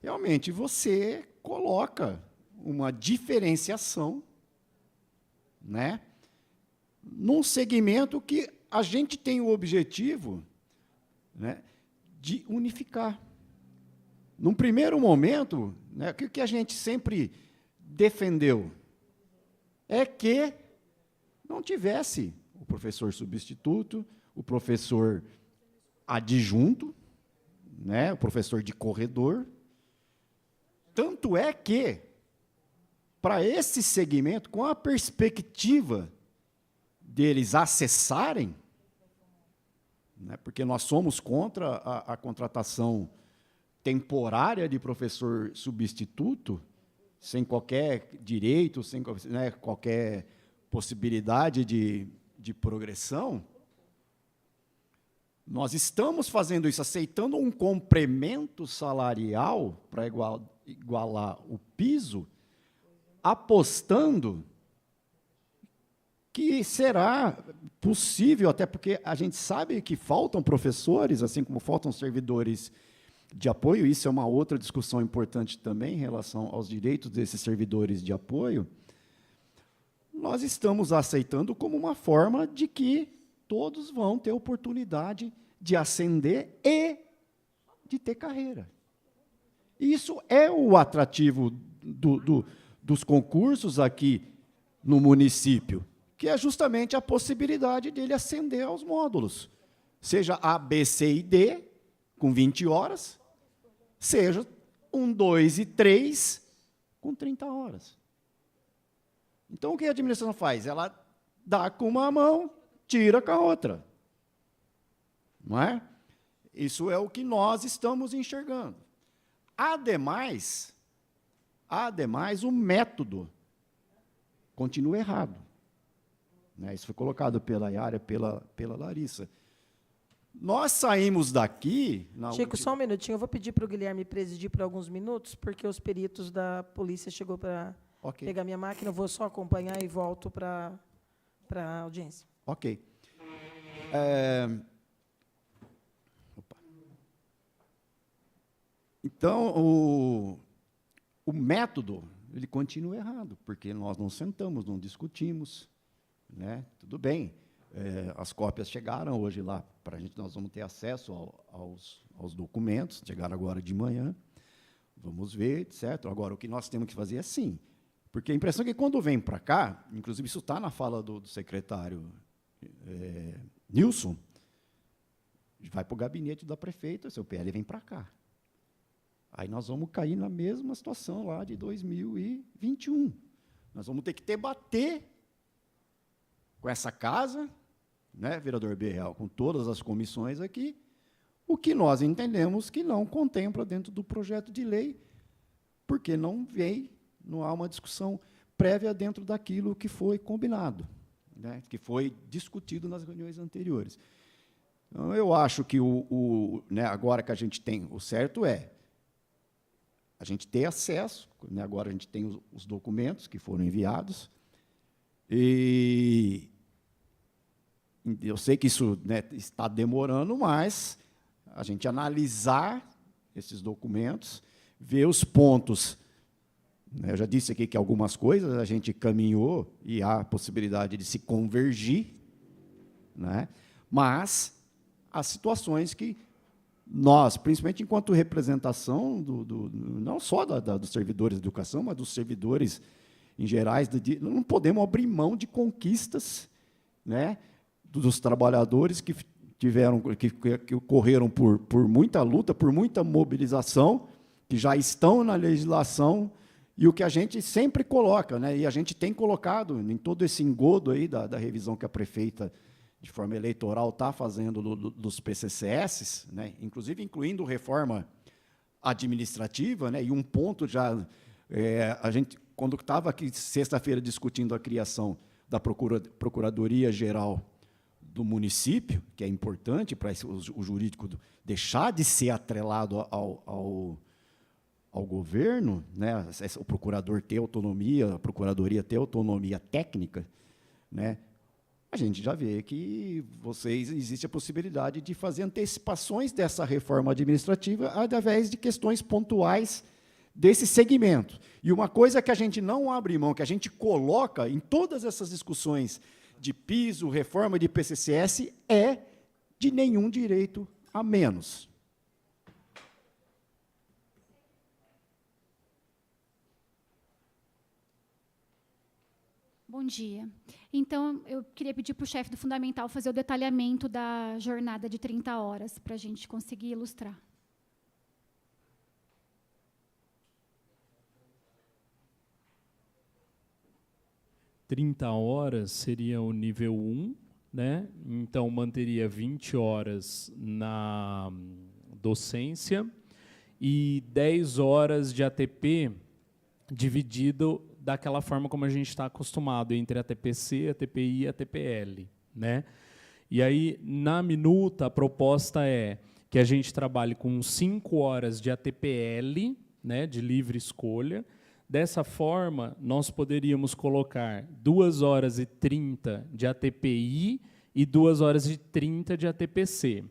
Realmente, você coloca uma diferenciação, né, num segmento que a gente tem o objetivo, né, de unificar. Num primeiro momento, né, o que a gente sempre defendeu é que não tivesse o professor substituto, o professor adjunto, né, o professor de corredor. Tanto é que, para esse segmento, com a perspectiva deles acessarem, né, porque nós somos contra a contratação temporária de professor substituto, sem qualquer direito, sem, né, qualquer possibilidade de progressão, nós estamos fazendo isso, aceitando um complemento salarial para igualar o piso, apostando que será possível, até porque a gente sabe que faltam professores, assim como faltam servidores de apoio. Isso é uma outra discussão importante também em relação aos direitos desses servidores de apoio. Nós estamos aceitando como uma forma de que todos vão ter oportunidade de ascender e de ter carreira. Isso é o atrativo dos concursos aqui no município, que é justamente a possibilidade dele ascender aos módulos, seja A, B, C e D, com 20 horas, seja 1, 2 e 3, com 30 horas. Então, o que a administração faz? Ela dá com uma mão, tira com a outra. Não é? Isso é o que nós estamos enxergando. Ademais, o método continua errado. Né? Isso foi colocado pela Yara, pela Larissa. Nós saímos daqui... Chico, só um minutinho. Eu vou pedir para o Guilherme presidir por alguns minutos, porque os peritos da polícia chegou para pegar minha máquina. Eu vou só acompanhar e volto para para a audiência. Ok. Opa. Então, o método, ele continua errado, porque nós não sentamos, não discutimos, né? Tudo bem, as cópias chegaram hoje lá, para a gente, nós vamos ter acesso aos documentos, chegaram agora de manhã, vamos ver, etc. Agora, o que nós temos que fazer é assim, porque a impressão é que quando vem para cá, inclusive isso está na fala do secretário Nilson, vai para o gabinete da prefeita, seu PL vem para cá. Aí nós vamos cair na mesma situação lá de 2021. Nós vamos ter que debater com essa casa, né, vereador Berreal, com todas as comissões aqui, o que nós entendemos que não contempla dentro do projeto de lei, porque não há uma discussão prévia dentro daquilo que foi combinado, né, que foi discutido nas reuniões anteriores. Então, eu acho que né, agora que a gente tem, o certo é a gente ter acesso, né, agora a gente tem os documentos que foram enviados, e eu sei que isso, né, está demorando, mas a gente analisar esses documentos, ver os pontos. Né, eu já disse aqui que algumas coisas a gente caminhou e há a possibilidade de se convergir, né, mas as situações que nós, principalmente enquanto representação, não só dos servidores de educação, mas dos servidores em gerais, não podemos abrir mão de conquistas, né, dos trabalhadores que correram por muita luta, por muita mobilização, que já estão na legislação, e o que a gente sempre coloca, né, e a gente tem colocado em todo esse engodo aí da revisão que a prefeita, de forma eleitoral, está fazendo dos PCCS, né, inclusive incluindo reforma administrativa, né, e um ponto já, a gente, quando estava aqui sexta-feira discutindo a criação da Procuradoria-Geral do município, que é importante para o jurídico deixar de ser atrelado ao governo, né, o procurador ter autonomia, a procuradoria ter autonomia técnica, né, a gente já vê que existe a possibilidade de fazer antecipações dessa reforma administrativa através de questões pontuais desse segmento. E uma coisa que a gente não abre mão, que a gente coloca em todas essas discussões de piso, reforma de PCCS, é de nenhum direito a menos. Bom dia. Então, eu queria pedir para o chefe do Fundamental fazer o detalhamento da jornada de 30 horas, para a gente conseguir ilustrar. (30 horas seria o nível 1, né? Então, manteria 20 horas na docência e 10 horas de ATP dividido daquela forma como a gente está acostumado, entre a TPC, a TPI e a TPL, né? E aí, na minuta, a proposta é que a gente trabalhe com 5 horas de ATPL, né, de livre escolha. Dessa forma, nós poderíamos colocar 2 horas e 30 de ATPI e 2 horas e 30 de ATPC.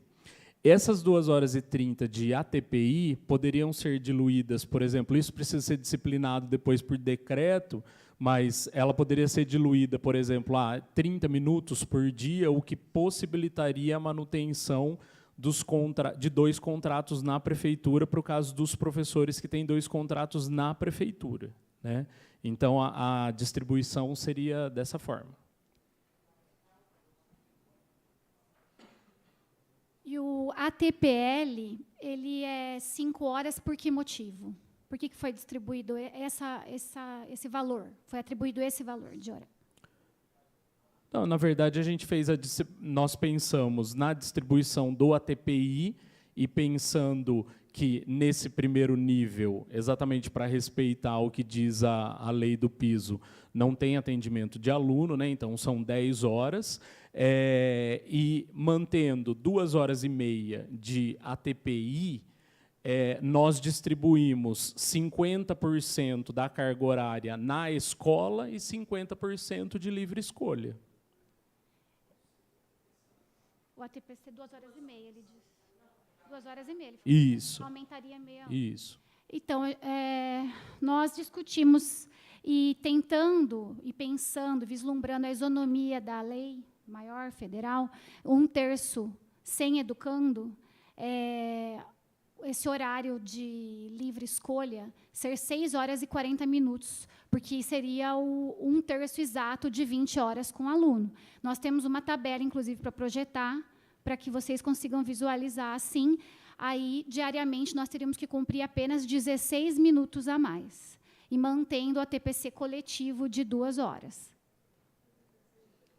Essas 2 horas e 30 de ATPI poderiam ser diluídas, por exemplo, isso precisa ser disciplinado depois por decreto, mas ela poderia ser diluída, por exemplo, a 30 minutos por dia, o que possibilitaria a manutenção de 2 contratos na prefeitura, para o caso dos professores que têm 2 contratos na prefeitura, né? Então, a distribuição seria dessa forma. E o ATPL, ele é 5 horas por que motivo? Por que foi distribuído esse valor? Foi atribuído esse valor de hora? Não, na verdade, a gente nós pensamos na distribuição do ATPI e pensando que, nesse primeiro nível, exatamente para respeitar o que diz a lei do piso, não tem atendimento de aluno, né? Então, são 10 horas, e mantendo 2 horas e meia de ATPI, nós distribuímos 50% da carga horária na escola e 50% de livre escolha. O ATPC, 2h30, ele disse. 2h30. Ele falou. Isso. Aumentaria meia hora. Isso. Então, nós discutimos e tentando e pensando, vislumbrando a isonomia da lei maior federal, 1/3 sem educando, esse horário de livre escolha ser 6h40, porque seria o 1/3 exato de 20 horas com o aluno. Nós temos uma tabela, inclusive, para projetar, para que vocês consigam visualizar assim. Aí, diariamente, nós teríamos que cumprir apenas 16 minutos a mais, e mantendo o ATPC coletivo de 2 horas.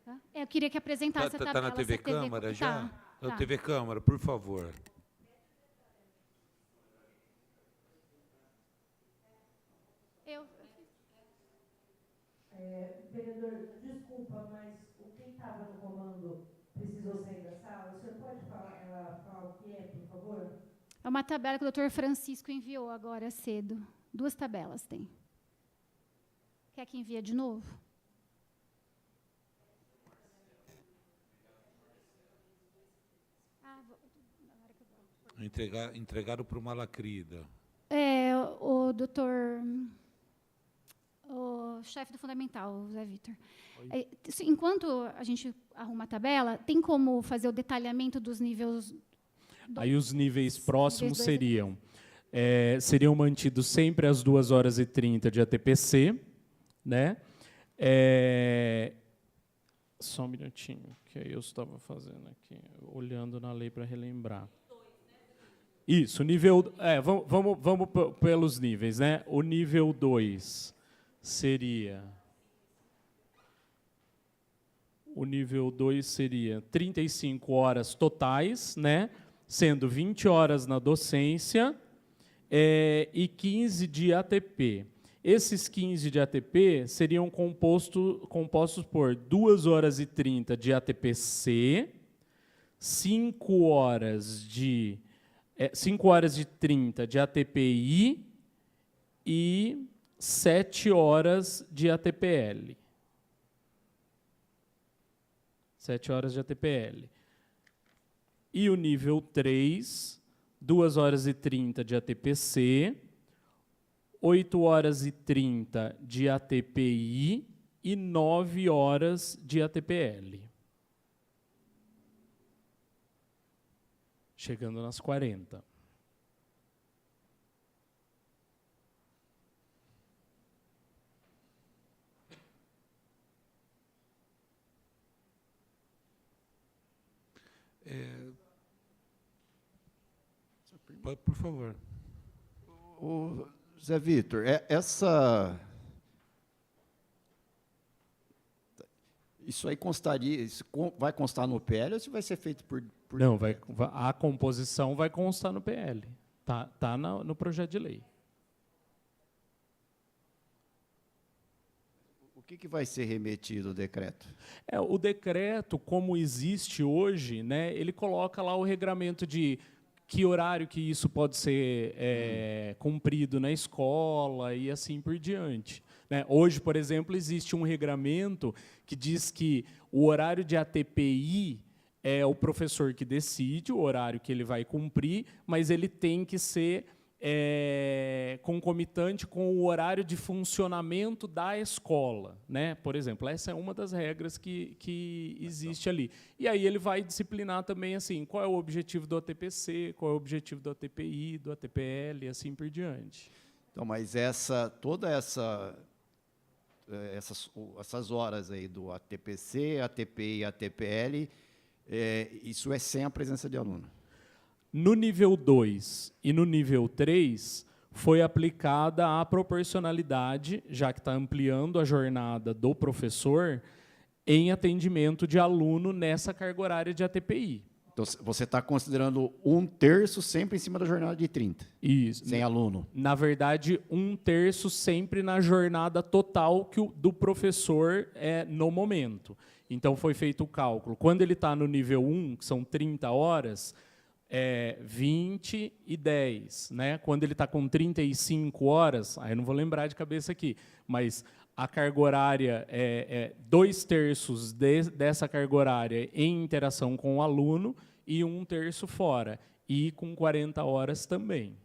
Tá? Eu queria que apresentasse a tabela. Está na TV Câmara já? Tá. Na TV Câmara, por favor. Vereador, desculpa, mas quem estava no comando precisou sair da sala. O senhor pode falar o que é, por favor? É uma tabela que o doutor Francisco enviou agora cedo. 2 tabelas tem. Quer que envie de novo? Entregaram para o Malacrida. O doutor... O chefe do Fundamental, o Zé Vitor. Enquanto a gente arruma a tabela, tem como fazer o detalhamento dos níveis... Aí os níveis próximos níveis seriam mantidos sempre às 2h30 de ATPC, né? Só um minutinho, que aí eu estava fazendo aqui, olhando na lei para relembrar. Isso, nível... vamos pelos níveis, né? O nível 2 seria... O nível 2 seria 35 horas totais, né? Sendo 20 horas na docência e 15 de ATP. Esses 15 de ATP seriam compostos por 2h30 de ATPC, 5 horas de 30 de ATPI e 7 horas de ATPL. 7 horas de ATPL. E o nível 3, 2h30 de ATPC, 8h30 de ATPI e 9 horas de ATPL. Chegando nas 40. Por favor. O Zé Vitor, isso aí constaria, isso vai constar no PL ou isso vai ser feito por... Não, a composição vai constar no PL. Tá no projeto de lei. O que vai ser remetido o decreto? O decreto, como existe hoje, né, ele coloca lá o regramento de que horário que isso pode ser cumprido na escola e assim por diante. Né? Hoje, por exemplo, existe um regramento que diz que o horário de ATPI é o professor que decide o horário que ele vai cumprir, mas ele tem que ser concomitante com o horário de funcionamento da escola, né? Por exemplo, essa é uma das regras que existe ali. E aí ele vai disciplinar também assim, qual é o objetivo do ATPC, qual é o objetivo do ATPI, do ATPL e assim por diante. Então, mas essas horas aí do ATPC, ATPI e ATPL, isso é sem a presença de aluno? No nível 2 e no nível 3, foi aplicada a proporcionalidade, já que está ampliando a jornada do professor, em atendimento de aluno nessa carga horária de ATPI. Então, você está considerando 1/3 sempre em cima da jornada de 30? Isso. Sem aluno? Na verdade, 1/3 sempre na jornada total do professor no momento. Então, foi feito o cálculo. Quando ele está no nível 1, que são 30 horas... 20 e 10, né? Quando ele está com 35 horas, aí eu não vou lembrar de cabeça aqui, mas a carga horária é 2/3 dessa carga horária em interação com o aluno e 1/3 fora, e com 40 horas também.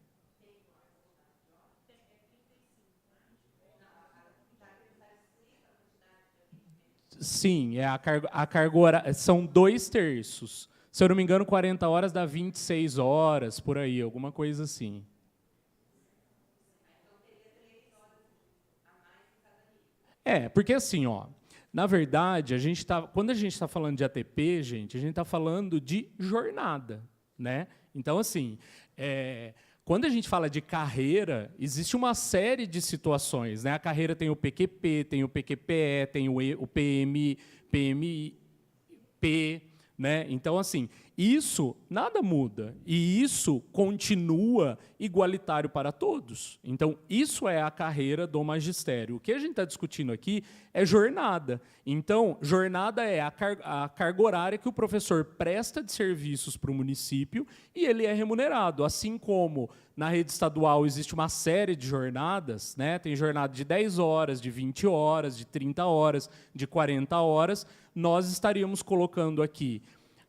Sim, a carga horária são 2/3. Se eu não me engano, 40 horas dá 26 horas, por aí, alguma coisa assim. Porque assim, ó, na verdade, quando a gente está falando de ATP, gente, a gente está falando de jornada, né? Então, assim, quando a gente fala de carreira, existe uma série de situações, né? A carreira tem o PQP, tem o PQPE, tem o PMP, né? Então, assim, isso nada muda e isso continua igualitário para todos. Então, isso é a carreira do magistério. O que a gente está discutindo aqui é jornada. Então, jornada é a carga horária que o professor presta de serviços para o município e ele é remunerado. Assim como na rede estadual existe uma série de jornadas, né? Tem jornada de 10 horas, de 20 horas, de 30 horas, de 40 horas, nós estaríamos colocando aqui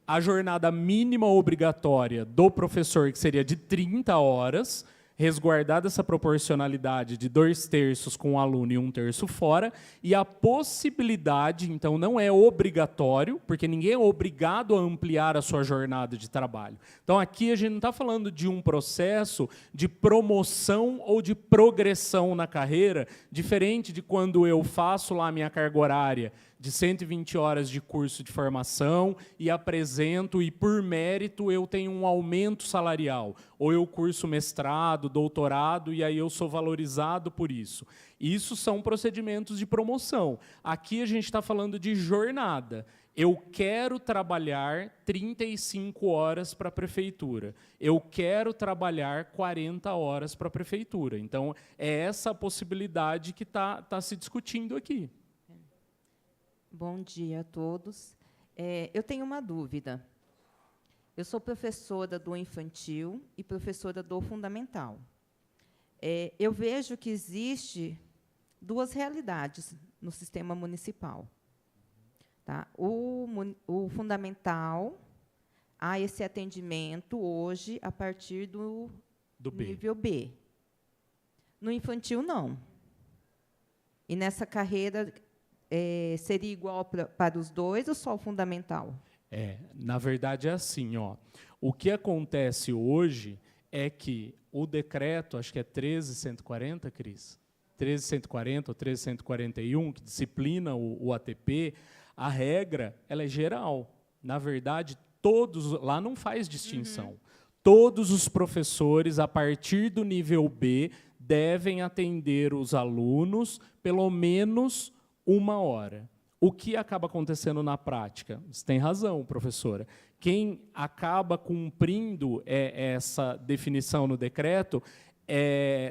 a jornada mínima obrigatória do professor, que seria de 30 horas, resguardada essa proporcionalidade de 2/3 com o aluno e 1/3 fora, e a possibilidade, então não é obrigatório, porque ninguém é obrigado a ampliar a sua jornada de trabalho. Então aqui a gente não está falando de um processo de promoção ou de progressão na carreira, diferente de quando eu faço lá a minha carga horária de 120 horas de curso de formação e apresento, e por mérito eu tenho um aumento salarial, ou eu curso mestrado, doutorado, e aí eu sou valorizado por isso. Isso são procedimentos de promoção. Aqui a gente está falando de jornada. Eu quero trabalhar 35 horas para a prefeitura. Eu quero trabalhar 40 horas para a prefeitura. Então, é essa a possibilidade que está se discutindo aqui. Bom dia a todos. Eu tenho uma dúvida. Eu sou professora do infantil e professora do fundamental. Eu vejo que existe duas realidades no sistema municipal. Tá? O fundamental, há esse atendimento hoje a partir do nível B. No infantil, não. E nessa carreira, seria igual para os dois ou só o fundamental? Na verdade, é assim, ó. O que acontece hoje é que o decreto, acho que é 13.140, Cris? 13.140 ou 13.141, que disciplina o ATP, a regra ela é geral. Na verdade, todos, lá não faz distinção. Todos os professores, a partir do nível B, devem atender os alunos pelo menos 1 hora. O que acaba acontecendo na prática? Você tem razão, professora. Quem acaba cumprindo essa definição no decreto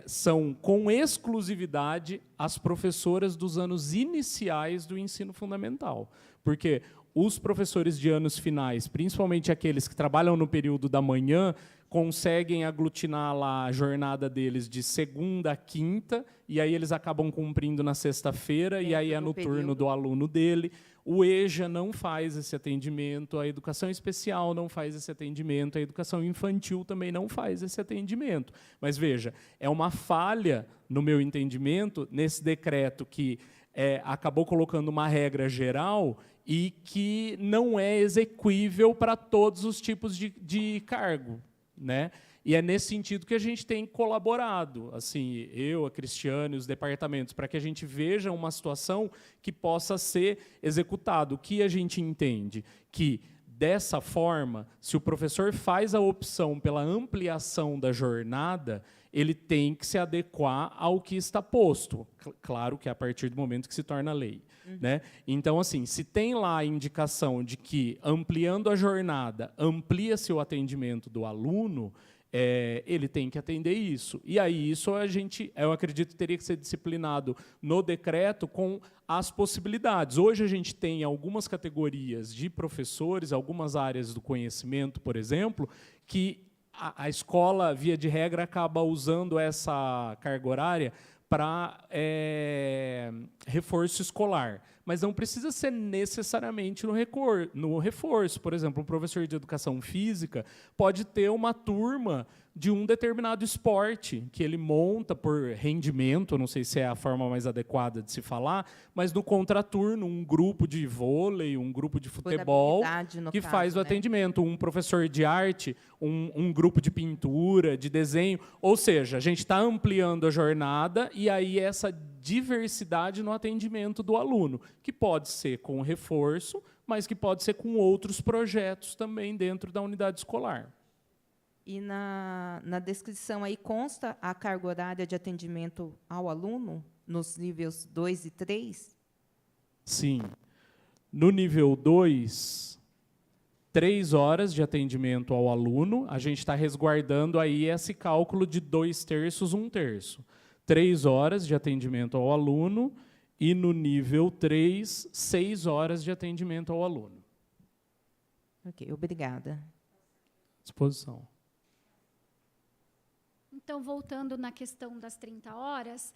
são, com exclusividade, as professoras dos anos iniciais do ensino fundamental. Porque os professores de anos finais, principalmente aqueles que trabalham no período da manhã, conseguem aglutinar lá a jornada deles de segunda a quinta, e aí eles acabam cumprindo na sexta-feira, e aí é no turno do aluno dele. O EJA não faz esse atendimento, a educação especial não faz esse atendimento, a educação infantil também não faz esse atendimento. Mas, veja, é uma falha, no meu entendimento, nesse decreto que acabou colocando uma regra geral e que não é exequível para todos os tipos de cargo, né? E é nesse sentido que a gente tem colaborado, assim, eu, a Cristiane, os departamentos, para que a gente veja uma situação que possa ser executada. O que a gente entende? Que, dessa forma, se o professor faz a opção pela ampliação da jornada, ele tem que se adequar ao que está posto. Claro que é a partir do momento que se torna lei. Né? Então, assim, se tem lá a indicação de que, ampliando a jornada, amplia-se o atendimento do aluno, ele tem que atender isso. E aí isso eu acredito, teria que ser disciplinado no decreto com as possibilidades. Hoje a gente tem algumas categorias de professores, algumas áreas do conhecimento, por exemplo, que a escola, via de regra, acaba usando essa carga horária para reforço escolar. Mas não precisa ser necessariamente no reforço. Por exemplo, um professor de educação física pode ter uma turma de um determinado esporte que ele monta por rendimento, não sei se é a forma mais adequada de se falar, mas no contraturno, um grupo de vôlei, um grupo de futebol, no que caso, faz o né? atendimento, um professor de arte, um grupo de pintura, de desenho, ou seja, a gente está ampliando a jornada e aí essa diversidade no atendimento do aluno, que pode ser com reforço, mas que pode ser com outros projetos também dentro da unidade escolar. E na descrição aí consta a carga horária de atendimento ao aluno, nos níveis 2 e 3? Sim. No nível 2, 3 horas de atendimento ao aluno, a gente está resguardando aí esse cálculo de 2/3, 1/3. 3 horas de atendimento ao aluno e, no nível 3, 6 horas de atendimento ao aluno. Ok, obrigada. Disposição. Então, voltando na questão das 30 horas,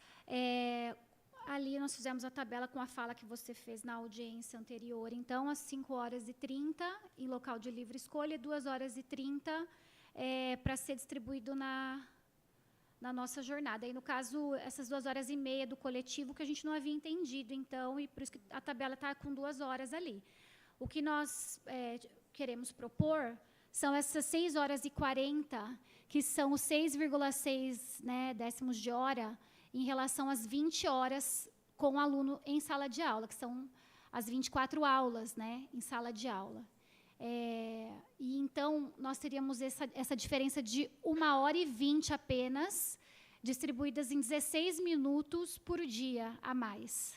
ali nós fizemos a tabela com a fala que você fez na audiência anterior. Então, às 5h30, em local de livre escolha, 2h30 para ser distribuído na nossa jornada. E, no caso, essas 2h30 do coletivo, que a gente não havia entendido, então, e por isso que a tabela está com 2 horas ali. O que nós queremos propor são essas 6h40, que são os 6,6 décimos de hora, em relação às 20 horas com o aluno em sala de aula, que são as 24 aulas em sala de aula. E, então, nós teríamos essa diferença de 1h20 apenas, distribuídas em 16 minutos por dia a mais.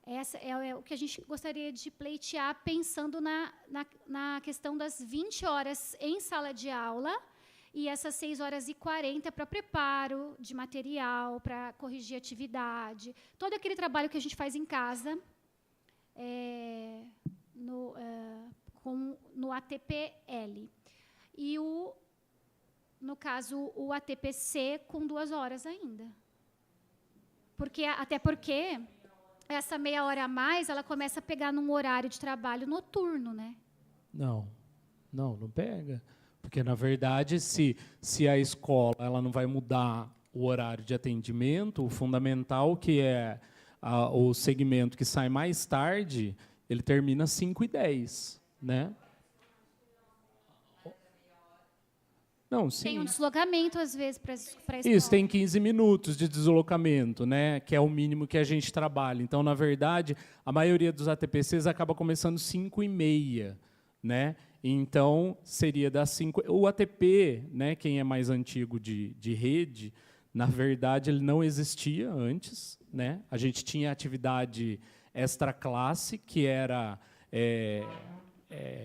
Essa é o que a gente gostaria de pleitear, pensando na questão das 20 horas em sala de aula e essas 6h40 para preparo de material, para corrigir atividade, todo aquele trabalho que a gente faz em casa, no ATPL. E, no caso, o ATPC com 2 horas ainda. Até porque essa meia hora a mais, ela começa a pegar num horário de trabalho noturno, né? Não pega. Porque, na verdade, se a escola ela não vai mudar o horário de atendimento, o fundamental, que é o segmento que sai mais tarde, ele termina às 5h10, né? Não, sim. Tem um deslocamento, às vezes, para a escola. Isso, tem 15 minutos de deslocamento, né, que é o mínimo que a gente trabalha. Então, na verdade, a maioria dos ATPCs acaba começando 5h30, né? Então, seria das 5... O ATP, né, quem é mais antigo de rede, na verdade, ele não existia antes, né? A gente tinha atividade extra-classe, que era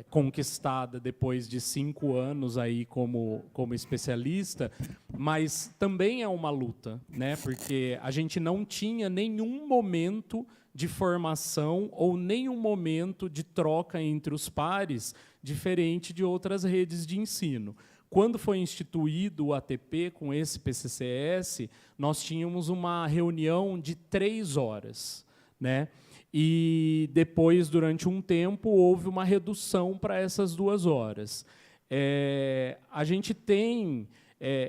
conquistada depois de 5 anos aí como especialista, mas também é uma luta, né? Porque a gente não tinha nenhum momento de formação ou nenhum momento de troca entre os pares, diferente de outras redes de ensino. Quando foi instituído o ATP com esse PCCS, nós tínhamos uma reunião de 3 horas, né? E depois, durante um tempo, houve uma redução para essas 2 horas. A gente tem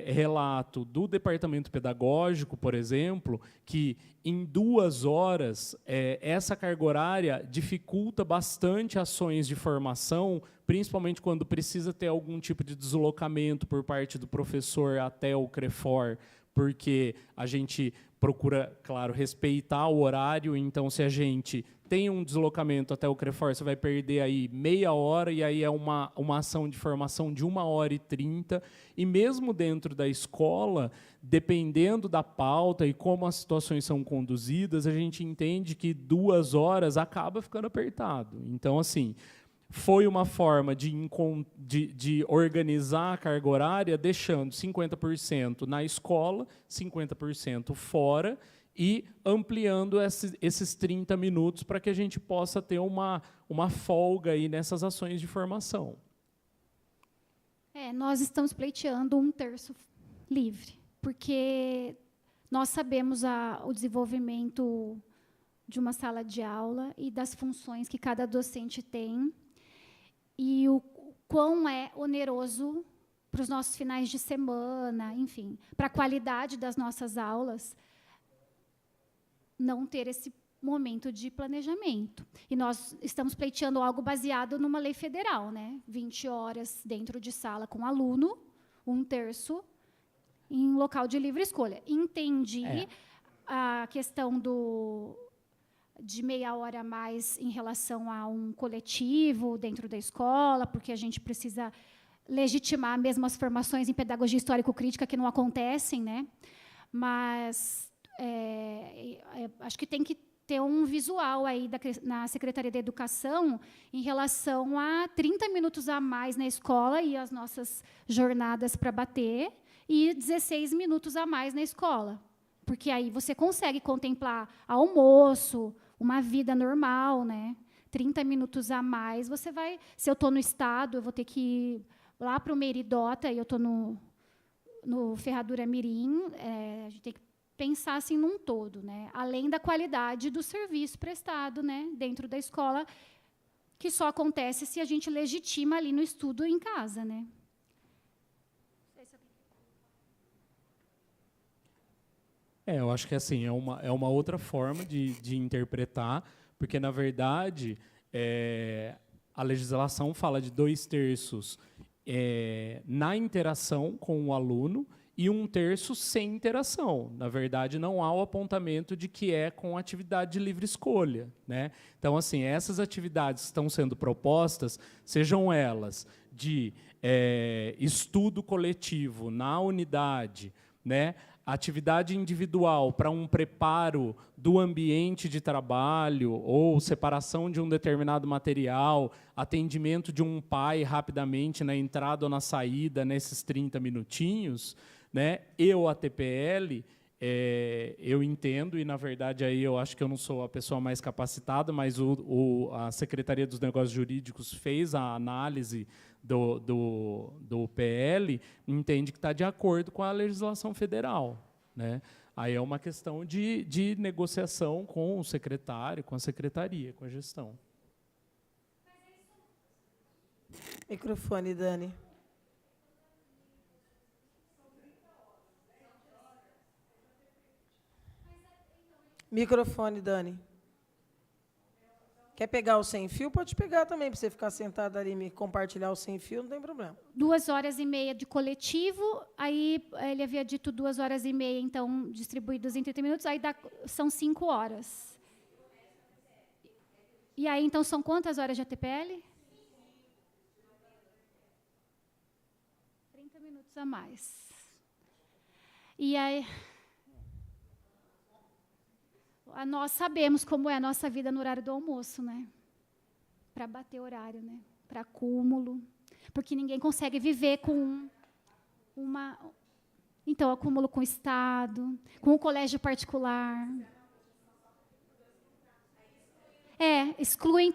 relato do departamento pedagógico, por exemplo, que em 2 horas essa carga horária dificulta bastante ações de formação, principalmente quando precisa ter algum tipo de deslocamento por parte do professor até o CREFOR, porque a gente procura, claro, respeitar o horário. Então, se a gente tem um deslocamento até o CREFOR, você vai perder aí meia hora, e aí é uma ação de formação de 1h30. E mesmo dentro da escola, dependendo da pauta e como as situações são conduzidas, a gente entende que 2 horas acaba ficando apertado. Então, assim, foi uma forma de organizar a carga horária, deixando 50% na escola, 50% fora, e ampliando esses 30 minutos para que a gente possa ter uma folga aí nessas ações de formação. Nós estamos pleiteando 1/3 livre, porque Nós sabemos o desenvolvimento de uma sala de aula e das funções que cada docente tem, e o quão é oneroso para os nossos finais de semana, enfim, para a qualidade das nossas aulas, não ter esse momento de planejamento. E nós estamos pleiteando algo baseado numa lei federal, né? 20 horas dentro de sala com aluno, 1/3 em local de livre escolha. Entendi a questão de meia hora a mais em relação a um coletivo dentro da escola, porque a gente precisa legitimar mesmo as formações em pedagogia histórico-crítica que não acontecem, né? Mas acho que tem que ter um visual aí na Secretaria da Educação em relação a 30 minutos a mais na escola e as nossas jornadas para bater, e 16 minutos a mais na escola. Porque aí você consegue contemplar almoço, uma vida normal, né? 30 minutos a mais, você vai... Se eu estou no estado, eu vou ter que ir lá para o Meridota, e eu estou no Ferradura Mirim, a gente tem que pensar assim num todo, né? Além da qualidade do serviço prestado, né, dentro da escola, que só acontece se a gente legitima ali no estudo em casa, né? Eu acho que assim é uma outra forma de interpretar, porque, na verdade, a legislação fala de 2/3 na interação com o aluno e 1/3 sem interação. Na verdade, não há o apontamento de que é com atividade de livre escolha, né? Então, assim, essas atividades que estão sendo propostas, sejam elas de estudo coletivo na unidade, né? Atividade individual para um preparo do ambiente de trabalho ou separação de um determinado material, atendimento de um pai rapidamente na entrada ou na saída nesses 30 minutinhos, né? A TPL, eu entendo, e, na verdade, aí eu acho que eu não sou a pessoa mais capacitada, mas a Secretaria dos Negócios Jurídicos fez a análise do PL, entende que está de acordo com a legislação federal, né? Aí é uma questão de negociação com o secretário, com a secretaria, com a gestão. Microfone, Dani. Microfone, Dani. Quer pegar o sem fio? Pode pegar também, para você ficar sentado ali e me compartilhar o sem fio, não tem problema. 2h30 de coletivo, aí ele havia dito 2h30, então, distribuídos em 30 minutos, aí são 5 horas. E aí, então, são quantas horas de ATPL? 30 minutos a mais. E aí... Nós sabemos como é a nossa vida no horário do almoço, né? Para bater horário, né? Para acúmulo. Porque ninguém consegue viver com uma... Então, acúmulo com o Estado, com o colégio particular. Excluem...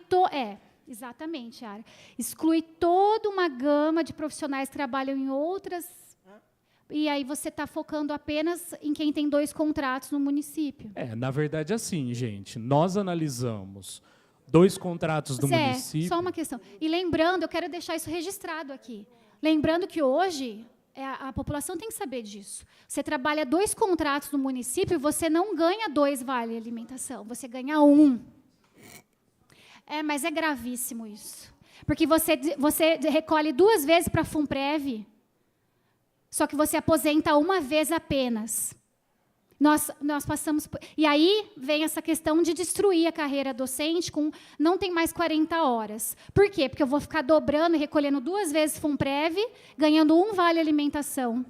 exatamente, Ara. Exclui toda uma gama de profissionais que trabalham em outras... E aí você está focando apenas em quem tem 2 contratos no município. Na verdade, assim, gente, nós analisamos 2 contratos do município... Só uma questão. E lembrando, eu quero deixar isso registrado aqui. Lembrando que hoje, a população tem que saber disso. Você trabalha 2 contratos no município, você não ganha 2 vale alimentação, você ganha 1. Mas é gravíssimo isso. Porque você recolhe 2 vezes para a FUNPREV, só que você aposenta uma vez apenas. Nós passamos... E aí vem essa questão de destruir a carreira docente com... Não tem mais 40 horas. Por quê? Porque eu vou ficar dobrando e recolhendo 2 vezes FUNPREV, ganhando 1 vale alimentação.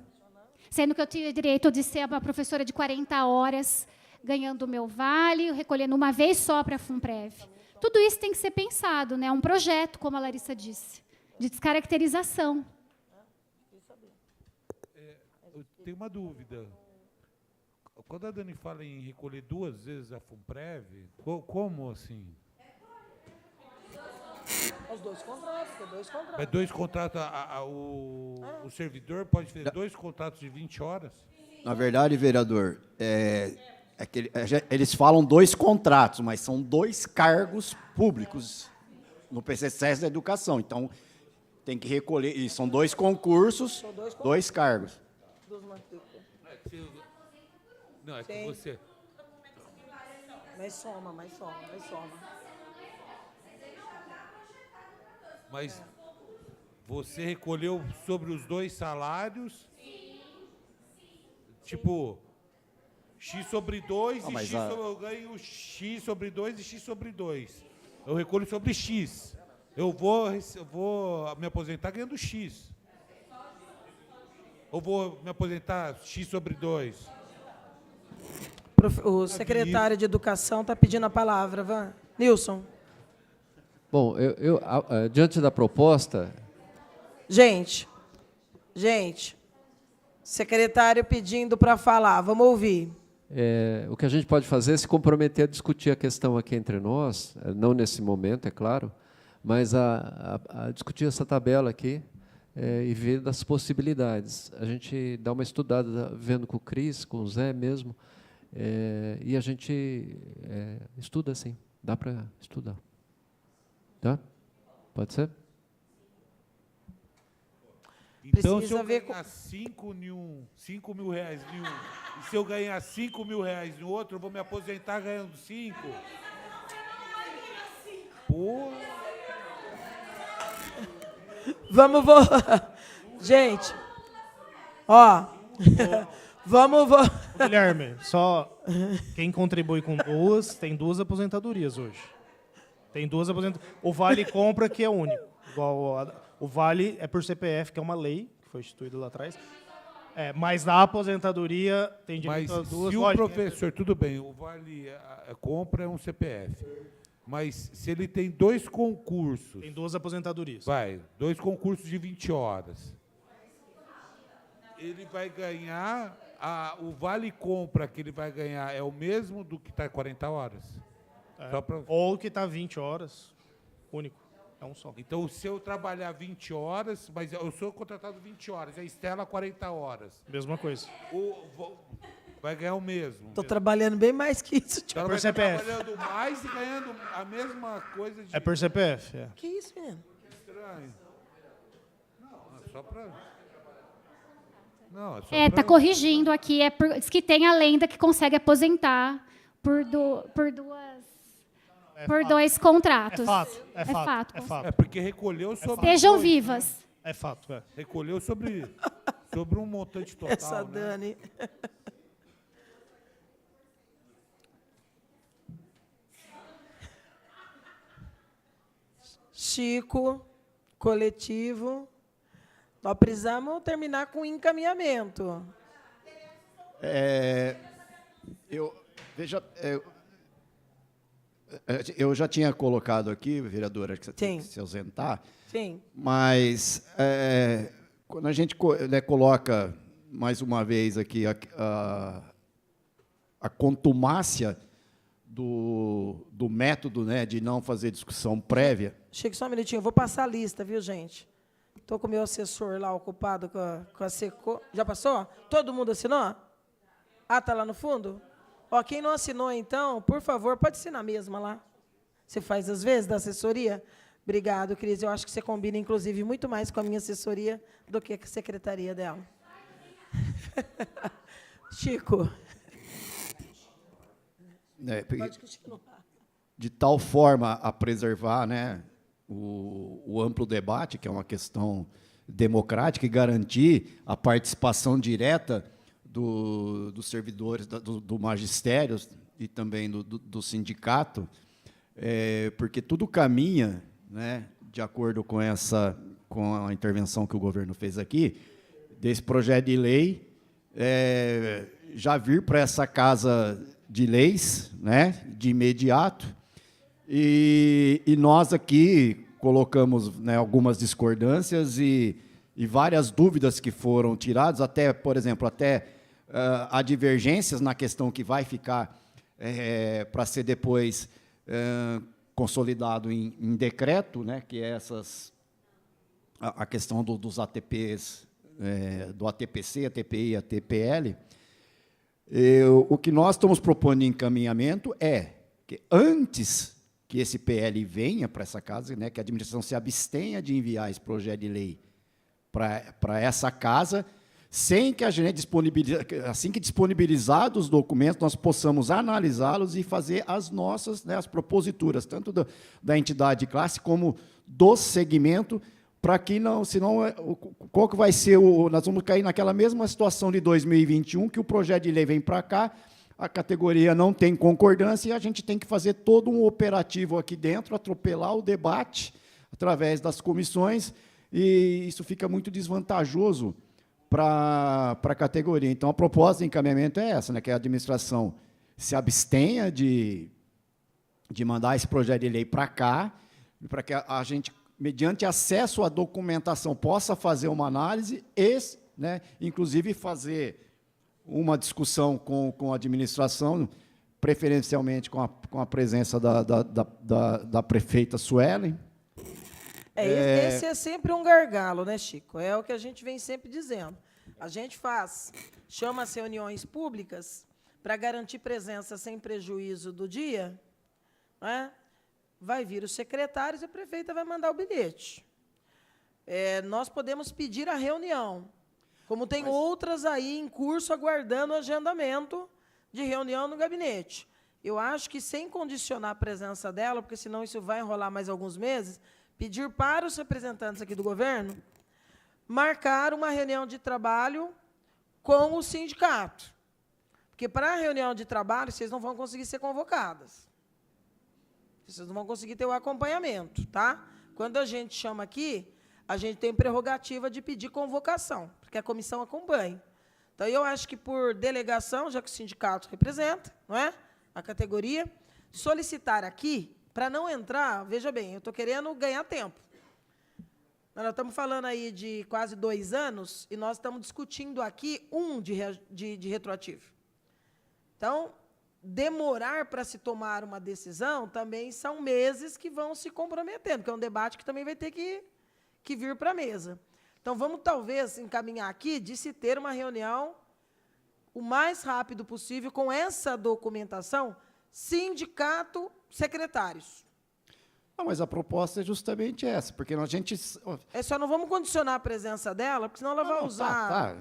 Sendo que eu tinha direito de ser uma professora de 40 horas, ganhando o meu vale, recolhendo uma vez só para a FUNPREV. Tudo isso tem que ser pensado, né? É um projeto, como a Larissa disse, de descaracterização. Eu tenho uma dúvida. Quando a Dani fala em recolher 2 vezes a FUNPREV, como assim? Os 2 contratos, tem 2 contratos. Mas 2 contratos, o servidor pode fazer 2 contratos de 20 horas? Na verdade, vereador, eles falam 2 contratos, mas são 2 cargos públicos no PCSES da educação. Então, tem que recolher, e são 2 concursos, 2 cargos. Não, é que Sim. você... Mais soma. Mas você recolheu sobre os 2 salários? Tipo, X sobre 2 Ah, e mas X eu ganho X sobre 2 e X sobre 2. Eu recolho sobre X. Eu vou me aposentar ganhando X. Eu vou me aposentar X sobre 2. O secretário de Educação está pedindo a palavra. Nilson. Bom, diante da proposta, Gente, secretário pedindo para falar, vamos ouvir. o que a gente pode fazer é se comprometer a discutir a questão aqui entre nós, não nesse momento, é claro, mas a discutir essa tabela aqui e ver das possibilidades. A gente dá uma estudada, vendo com o Cris, com o Zé mesmo, e a gente estuda assim, dá para estudar. Tá? Pode ser? Então, se Precisa eu ver ganhar 5 mil reais em um, e se eu ganhar 5 mil reais no outro, eu vou me aposentar ganhando 5? Pô, Vamos gente, ó, vamos Guilherme, só quem contribui com 2 tem 2 aposentadorias hoje. Tem 2 aposentadorias. O Vale Compra, que é único. O Vale é por CPF, que é uma lei, que foi instituída lá atrás. Mas na aposentadoria tem mas direito a 2. se o professor, tudo bem, o Vale Compra é um CPF, mas se ele tem 2 concursos, Tem 2 aposentadorias. 2 concursos de 20 horas, ele vai ganhar, o Vale Compra que ele vai ganhar é o mesmo do que está 40 horas? Só pra... Ou que está 20 horas, único. É um só. Então, se eu trabalhar 20 horas, mas eu sou contratado 20 horas, a Estela 40 horas, Mesma coisa. vai ganhar o mesmo. Estou trabalhando bem mais que isso. Então, ela por vai estar CPF. trabalhando mais e ganhando a mesma coisa de... É por CPF. Que isso, menino? Estranho. Não, é só para... Não, é só Tá pra... corrigindo aqui. Diz que tem a lenda que consegue aposentar por 2 contratos. É fato. É porque recolheu sobre... Estejam dois, né? vivas. É fato. Recolheu sobre um montante total, Essa né? Dani. Chico, coletivo. Nós precisamos terminar com encaminhamento. Eu já tinha colocado aqui, vereadora, que você tem que se ausentar, Sim. mas quando a gente coloca, mais uma vez aqui, a contumácia do método, né, de não fazer discussão prévia. Chico, só um minutinho. Eu vou passar a lista, viu, gente? Estou com o meu assessor lá ocupado com a SECO. Já passou? Todo mundo assinou? Ah, está lá no fundo? Ó, quem não assinou, então, por favor, pode assinar mesmo lá. Você faz às vezes da assessoria? Obrigado, Cris. Eu acho que você combina, inclusive, muito mais com a minha assessoria do que com a secretaria dela. Chico. Pode continuar. De tal forma a preservar, né, o amplo debate, que é uma questão democrática, e garantir a participação direta dos servidores, do magistério e também do sindicato, porque tudo caminha, né, de acordo com a intervenção que o governo fez aqui, desse projeto de lei, já vir para essa casa de leis, né, de imediato, e nós aqui colocamos, né, algumas discordâncias e várias dúvidas que foram tiradas, até, por exemplo, há divergências na questão que vai ficar para ser depois consolidado em decreto, né, que é a questão dos ATPs, do ATPC, ATPI e ATPL, O que nós estamos propondo em encaminhamento é que, antes que esse PL venha para essa casa, né, que a administração se abstenha de enviar esse projeto de lei para essa casa, sem que a gente assim que disponibilizados os documentos, nós possamos analisá-los e fazer as nossas, né, as proposituras, tanto da entidade de classe como do segmento, para que não, senão, qual que vai ser nós vamos cair naquela mesma situação de 2021, que o projeto de lei vem para cá, a categoria não tem concordância e a gente tem que fazer todo um operativo aqui dentro, atropelar o debate através das comissões, e isso fica muito desvantajoso para a categoria. Então, a proposta de encaminhamento é essa, né, que a administração se abstenha de mandar esse projeto de lei para cá, para que a gente, mediante acesso à documentação, possa fazer uma análise e, né, inclusive, fazer uma discussão com a administração, preferencialmente com a presença da prefeita Suelen. Esse é sempre um gargalo, né, Chico? É o que a gente vem sempre dizendo. A gente chama as reuniões públicas para garantir presença sem prejuízo do dia, né? Vai vir os secretários e a prefeita vai mandar o bilhete. Nós podemos pedir a reunião, como tem outras aí em curso aguardando o agendamento de reunião no gabinete. Eu acho que, sem condicionar a presença dela, porque senão isso vai enrolar mais alguns meses, pedir para os representantes aqui do governo marcar uma reunião de trabalho com o sindicato. Porque, para a reunião de trabalho, vocês não vão conseguir ser convocadas. Vocês não vão conseguir ter o acompanhamento, tá? Quando a gente chama aqui, a gente tem prerrogativa de pedir convocação, porque a comissão acompanha. Então, eu acho que, por delegação, já que o sindicato representa, não é, a categoria, solicitar aqui, para não entrar, veja bem, eu estou querendo ganhar tempo. Nós estamos falando aí de quase 2 anos, e nós estamos discutindo aqui de retroativo. Então, demorar para se tomar uma decisão também são meses que vão se comprometendo, porque é um debate que também vai ter que vir para a mesa. Então, vamos, talvez, encaminhar aqui de se ter uma reunião o mais rápido possível com essa documentação, sindicato, secretários. Não, mas a proposta é justamente essa, porque a gente... Só não vamos condicionar a presença dela, porque senão ela vai usar...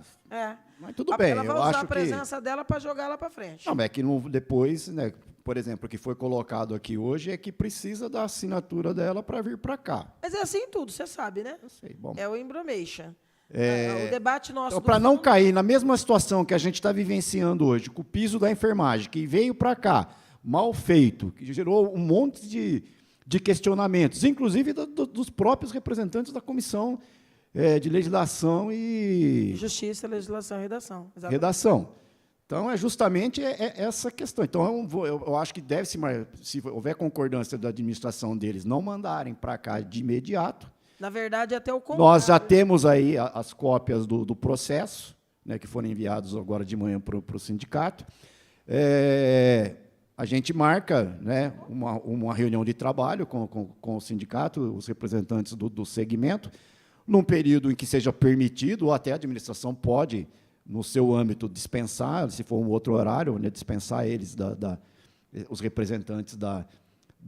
Mas tudo bem, ela vai usar a presença dela para jogar lá para frente. Não, mas é que depois, né, por exemplo, o que foi colocado aqui hoje é que precisa da assinatura dela para vir para cá. Mas é assim em tudo, você sabe, né? Eu sei, bom. É o embromation. O debate nosso... Então, para não cair na mesma situação que a gente está vivenciando hoje, com o piso da enfermagem, que veio para cá, mal feito, que gerou um monte de questionamentos, inclusive dos próprios representantes da Comissão de Legislação e... Justiça, Legislação e Redação. Exatamente. Redação. Então, é justamente essa questão. Então, eu acho que deve-se, se houver concordância da administração deles, não mandarem para cá de imediato. Na verdade, até o contrário. Nós já temos aí as cópias do processo, né, que foram enviados agora de manhã para o sindicato. A gente marca, né, uma reunião de trabalho com o sindicato, os representantes do segmento, num período em que seja permitido, ou até a administração pode, no seu âmbito, dispensar, se for um outro horário, né, dispensar eles, os representantes da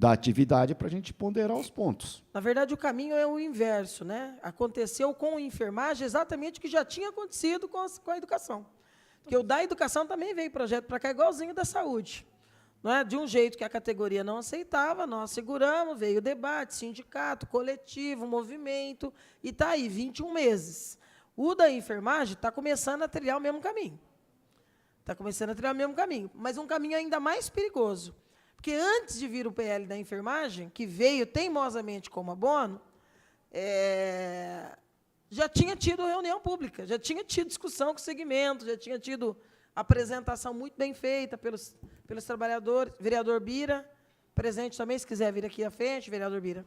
atividade, para a gente ponderar os pontos. Na verdade, o caminho é o inverso, né? Aconteceu com a enfermagem exatamente o que já tinha acontecido com a educação. Porque o da educação também veio projeto para cá, igualzinho da saúde. Não é? De um jeito que a categoria não aceitava, nós seguramos, veio o debate, sindicato, coletivo, movimento, e está aí, 21 meses. O da enfermagem está começando a trilhar o mesmo caminho. Está começando a trilhar o mesmo caminho, mas um caminho ainda mais perigoso. Porque, antes de vir o PL da enfermagem, que veio teimosamente como abono, já tinha tido reunião pública, já tinha tido discussão com o segmento, já tinha tido apresentação muito bem feita pelos trabalhadores. Vereador Bira, presente também, se quiser vir aqui à frente, vereador Bira.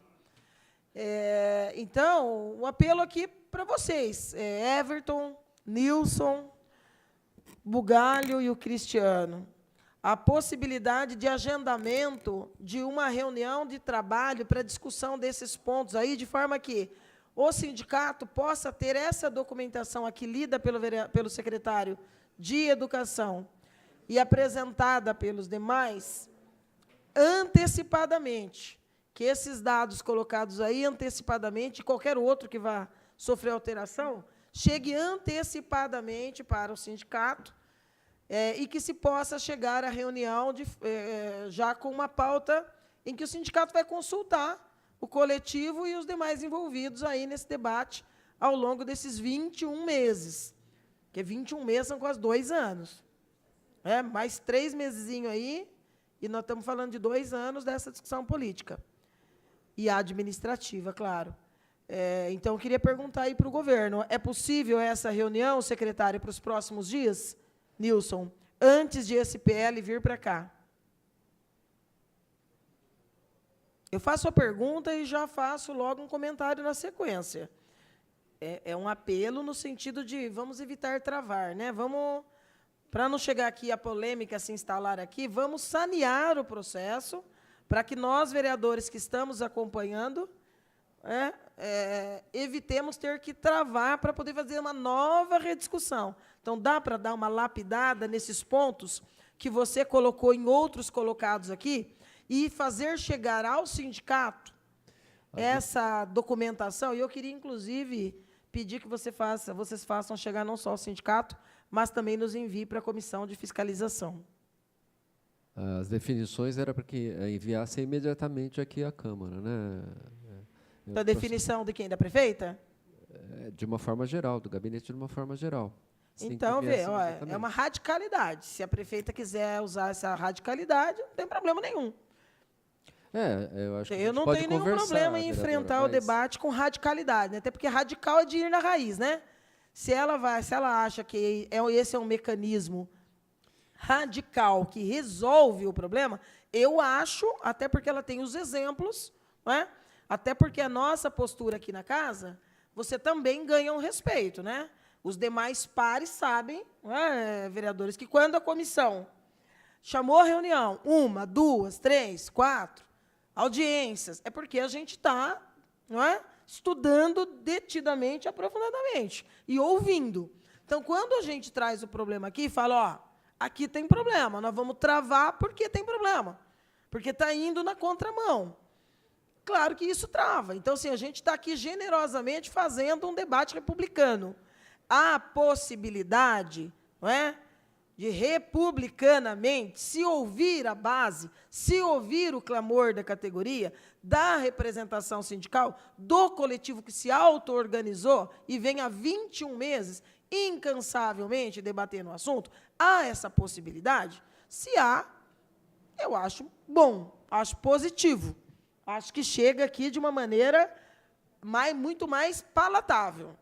Então, um apelo aqui para vocês, Everton, Nilson, Bugalho e o Cristiano. A possibilidade de agendamento de uma reunião de trabalho para discussão desses pontos aí, de forma que o sindicato possa ter essa documentação aqui lida pelo secretário de Educação e apresentada pelos demais antecipadamente, que esses dados colocados aí antecipadamente, qualquer outro que vá sofrer alteração, chegue antecipadamente para o sindicato, e que se possa chegar à reunião já com uma pauta em que o sindicato vai consultar o coletivo e os demais envolvidos aí nesse debate ao longo desses 21 meses. Porque 21 meses são quase 2 anos. Mais 3 mesezinhos aí, e nós estamos falando de 2 anos dessa discussão política. E administrativa, claro. Então, eu queria perguntar aí para o governo, é possível essa reunião, secretário, para os próximos dias, Nilson, antes de esse PL vir para cá? Eu faço a pergunta e já faço logo um comentário na sequência. É um apelo no sentido de vamos evitar travar, né? Vamos, para não chegar aqui a polêmica se instalar aqui, vamos sanear o processo para que nós, vereadores que estamos acompanhando, evitemos ter que travar para poder fazer uma nova rediscussão. Então, dá para dar uma lapidada nesses pontos que você colocou em outros colocados aqui, e fazer chegar ao sindicato essa documentação. E eu queria, inclusive, pedir que vocês façam chegar não só ao sindicato, mas também nos envie para a comissão de fiscalização. As definições era para que enviassem imediatamente aqui à Câmara, né? Da definição de quem? Da prefeita? De uma forma geral, do gabinete de uma forma geral. Então, é uma radicalidade. Se a prefeita quiser usar essa radicalidade, não tem problema nenhum. Eu acho que eu não tenho nenhum problema em enfrentar o debate com radicalidade, né? Até porque radical é de ir na raiz, né? Se ela acha que esse é um mecanismo radical que resolve o problema, eu acho, até porque ela tem os exemplos, não é? Até porque a nossa postura aqui na casa, você também ganha um respeito, né? Os demais pares sabem, não é, vereadores, que quando a comissão chamou a reunião, 1, 2, 3, 4 audiências, é porque a gente está, não é, estudando detidamente, aprofundadamente, e ouvindo. Então, quando a gente traz o problema aqui e fala, aqui tem problema, nós vamos travar porque tem problema, porque está indo na contramão. Claro que isso trava. Então, assim, a gente está aqui generosamente fazendo um debate republicano. Há possibilidade, não é, de republicanamente, se ouvir a base, se ouvir o clamor da categoria, da representação sindical, do coletivo que se auto-organizou e vem há 21 meses incansavelmente debatendo o assunto, há essa possibilidade? Se há, eu acho bom, acho positivo. Acho que chega aqui de uma maneira muito mais palatável.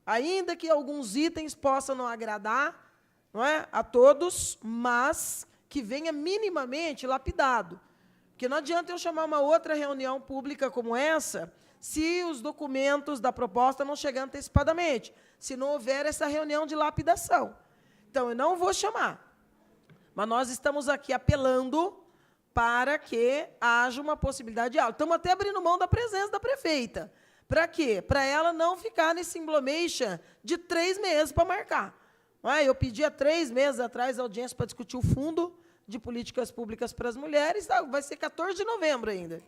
Ainda que alguns itens possam não agradar, não é, a todos, mas que venha minimamente lapidado. Porque não adianta eu chamar uma outra reunião pública como essa, se os documentos da proposta não chegarem antecipadamente, se não houver essa reunião de lapidação. Então, eu não vou chamar. Mas nós estamos aqui apelando para que haja uma possibilidade de aula. Estamos até abrindo mão da presença da prefeita. Para quê? Para ela não ficar nesse emblomation de 3 meses para marcar. Eu pedi há 3 meses atrás a audiência para discutir o Fundo de Políticas Públicas para as Mulheres, vai ser 14 de novembro ainda.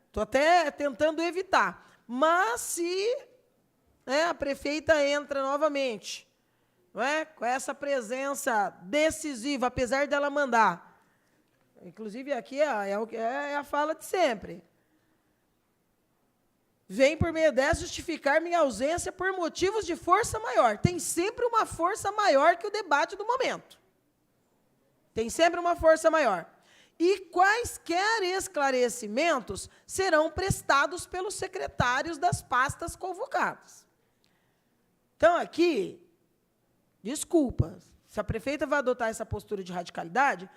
Estou até tentando evitar. Mas se a prefeita entra novamente, com essa presença decisiva, apesar dela mandar, inclusive aqui é a fala de sempre, vem por meio dessa justificar minha ausência por motivos de força maior. Tem sempre uma força maior que o debate do momento. Tem sempre uma força maior. E quaisquer esclarecimentos serão prestados pelos secretários das pastas convocadas. Então, aqui, desculpa, se a prefeita vai adotar essa postura de radicalidade,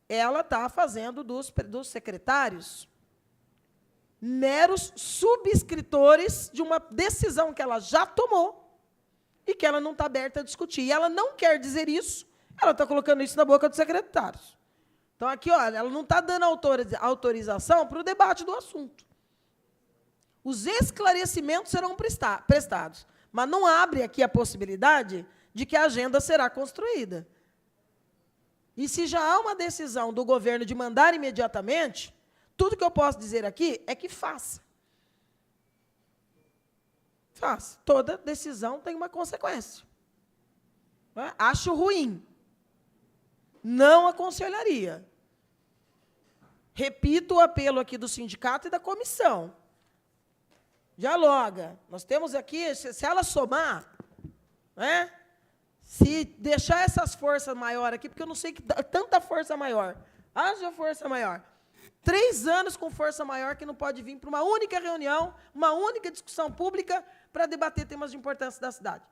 ela está fazendo dos secretários meros subscritores de uma decisão que ela já tomou e que ela não está aberta a discutir. E ela não quer dizer isso, ela está colocando isso na boca dos secretários. Então, aqui, olha, ela não está dando autorização para o debate do assunto. Os esclarecimentos serão prestados, mas não abre aqui a possibilidade de que a agenda será construída. E se já há uma decisão do governo de mandar imediatamente, tudo que eu posso dizer aqui é que faça. Faça. Toda decisão tem uma consequência. Não é? Acho ruim. Não aconselharia. Repito o apelo aqui do sindicato e da comissão. Dialoga. Nós temos aqui, se ela somar, né? Se deixar essas forças maiores aqui, porque eu não sei que tanta força maior, haja força maior. 3 anos com força maior que não pode vir para uma única reunião, uma única discussão pública para debater temas de importância da cidade.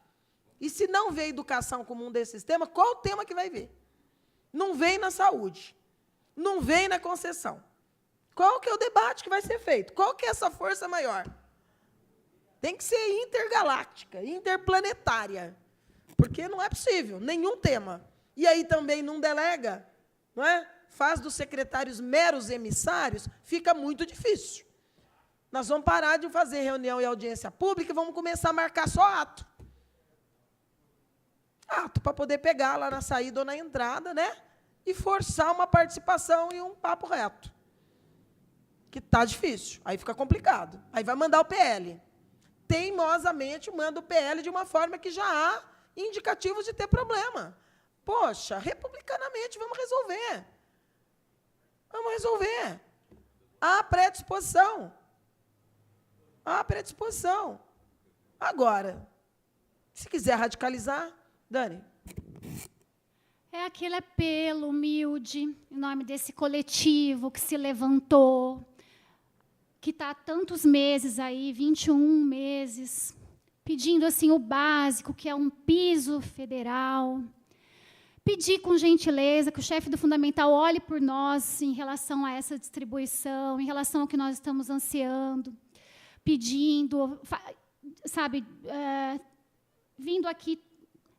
E se não vê educação como um desses temas, qual o tema que vai ver? Não vem na saúde, não vem na concessão. Qual que é o debate que vai ser feito? Qual que é essa força maior? Tem que ser intergaláctica, interplanetária. Porque não é possível, nenhum tema. E aí também não delega, não é? Faz dos secretários meros emissários, fica muito difícil. Nós vamos parar de fazer reunião e audiência pública e vamos começar a marcar só ato. Ato para poder pegar lá na saída ou na entrada, né? E forçar uma participação e um papo reto. Que está difícil, aí fica complicado. Aí vai mandar o PL. Teimosamente manda o PL de uma forma que já há indicativos de ter problema. Poxa, republicanamente, vamos resolver. Vamos resolver. Há predisposição. Há predisposição. Agora, se quiser radicalizar, Dani. É aquele apelo humilde, em nome desse coletivo que se levantou, que está há tantos meses aí, 21 meses, pedindo assim o básico, que é um piso federal. Pedir com gentileza que o chefe do Fundamental olhe por nós em relação a essa distribuição, em relação ao que nós estamos ansiando, pedindo, sabe, vindo aqui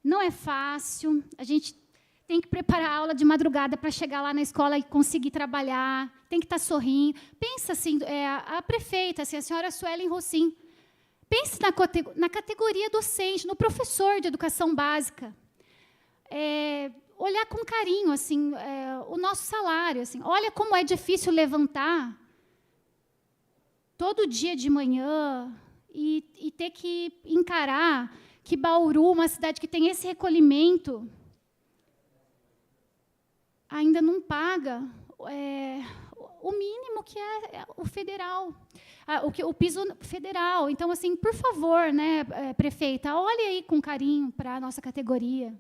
não é fácil, a gente tem que preparar a aula de madrugada para chegar lá na escola e conseguir trabalhar, tem que estar sorrindo. Pensa assim, a prefeita, assim, a senhora Suelen Rossim, pense na categoria docente, no professor de educação básica. Olhar com carinho assim, o nosso salário. Assim, olha como é difícil levantar todo dia de manhã e ter que encarar que Bauru, uma cidade que tem esse recolhimento, ainda não paga o mínimo que é o federal, o piso federal. Então, assim, por favor, né, prefeita, olhe aí com carinho para a nossa categoria.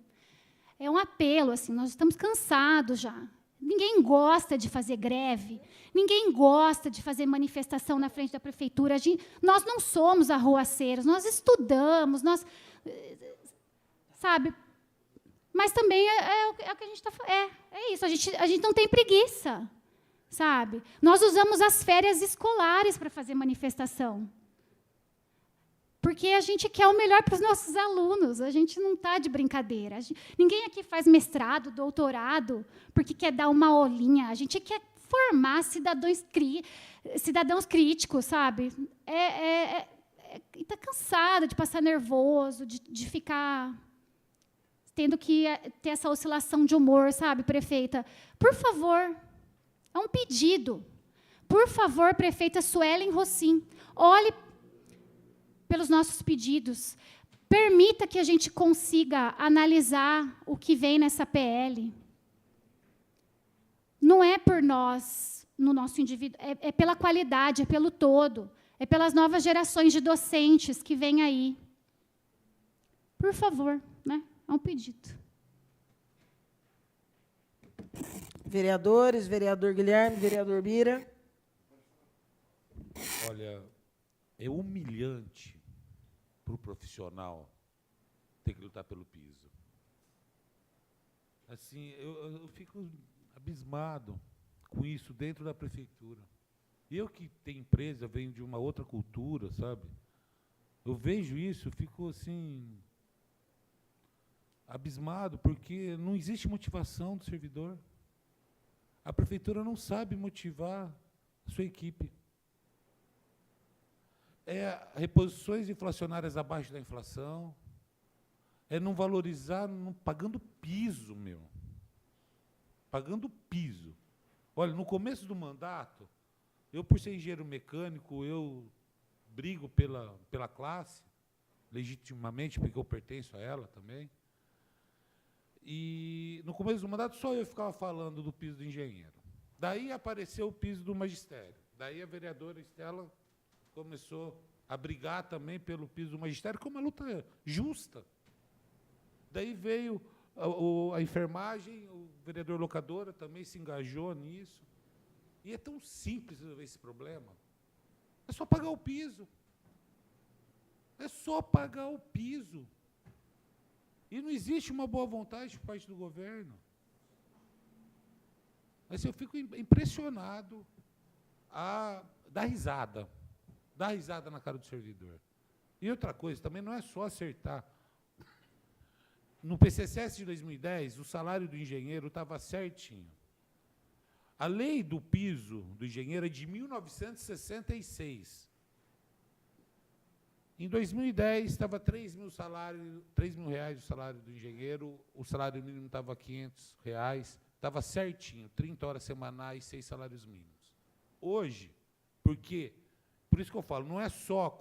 É um apelo, assim, nós estamos cansados já. Ninguém gosta de fazer greve, ninguém gosta de fazer manifestação na frente da prefeitura. Nós não somos arruaceiros, nós estudamos, sabe? Mas também é o que a gente está falando. É isso, a gente não tem preguiça, sabe? Nós usamos as férias escolares para fazer manifestação. Porque a gente quer o melhor para os nossos alunos, a gente não está de brincadeira. Ninguém aqui faz mestrado, doutorado, porque quer dar uma aulinha. A gente quer formar cidadãos críticos, sabe? Está cansada de passar nervoso, de ficar tendo que ter essa oscilação de humor, sabe, prefeita? Por favor, é um pedido. Por favor, prefeita Suelen Rossim, olhe pelos nossos pedidos. Permita que a gente consiga analisar o que vem nessa PL. Não é por nós, no nosso indivíduo, é pela qualidade, é pelo todo, é pelas novas gerações de docentes que vêm aí. Por favor, né? É um pedido. Vereadores, vereador Guilherme, vereador Bira. Olha, é humilhante para o profissional ter que lutar pelo piso. Assim, eu fico abismado com isso dentro da prefeitura. Eu que tenho empresa, venho de uma outra cultura, sabe? Eu vejo isso, eu fico assim abismado, porque não existe motivação do servidor. A prefeitura não sabe motivar a sua equipe. Reposições inflacionárias abaixo da inflação, não valorizar, não pagando piso, meu. pagando piso. Olha, no começo do mandato, eu, por ser engenheiro mecânico, eu brigo pela classe, legitimamente, porque eu pertenço a ela também. E, no começo do mandato, só eu ficava falando do piso do engenheiro. Daí apareceu o piso do magistério. Daí a vereadora Estela começou a brigar também pelo piso do magistério, que é uma luta justa. Daí veio a enfermagem, o vereador Locadora também se engajou nisso. E é tão simples resolver esse problema. É só pagar o piso. É só pagar o piso. E não existe uma boa vontade por parte do governo. Mas eu fico impressionado a dar risada. Dar risada na cara do servidor. E outra coisa, também não é só acertar. No PCCS de 2010, o salário do engenheiro estava certinho. A lei do piso do engenheiro é de 1966. Em 2010, estava R$3.000 o salário do engenheiro, o salário mínimo estava R$500, estava certinho, 30 horas semanais, 6 salários mínimos. Hoje, por quê? Por isso que eu falo, não é só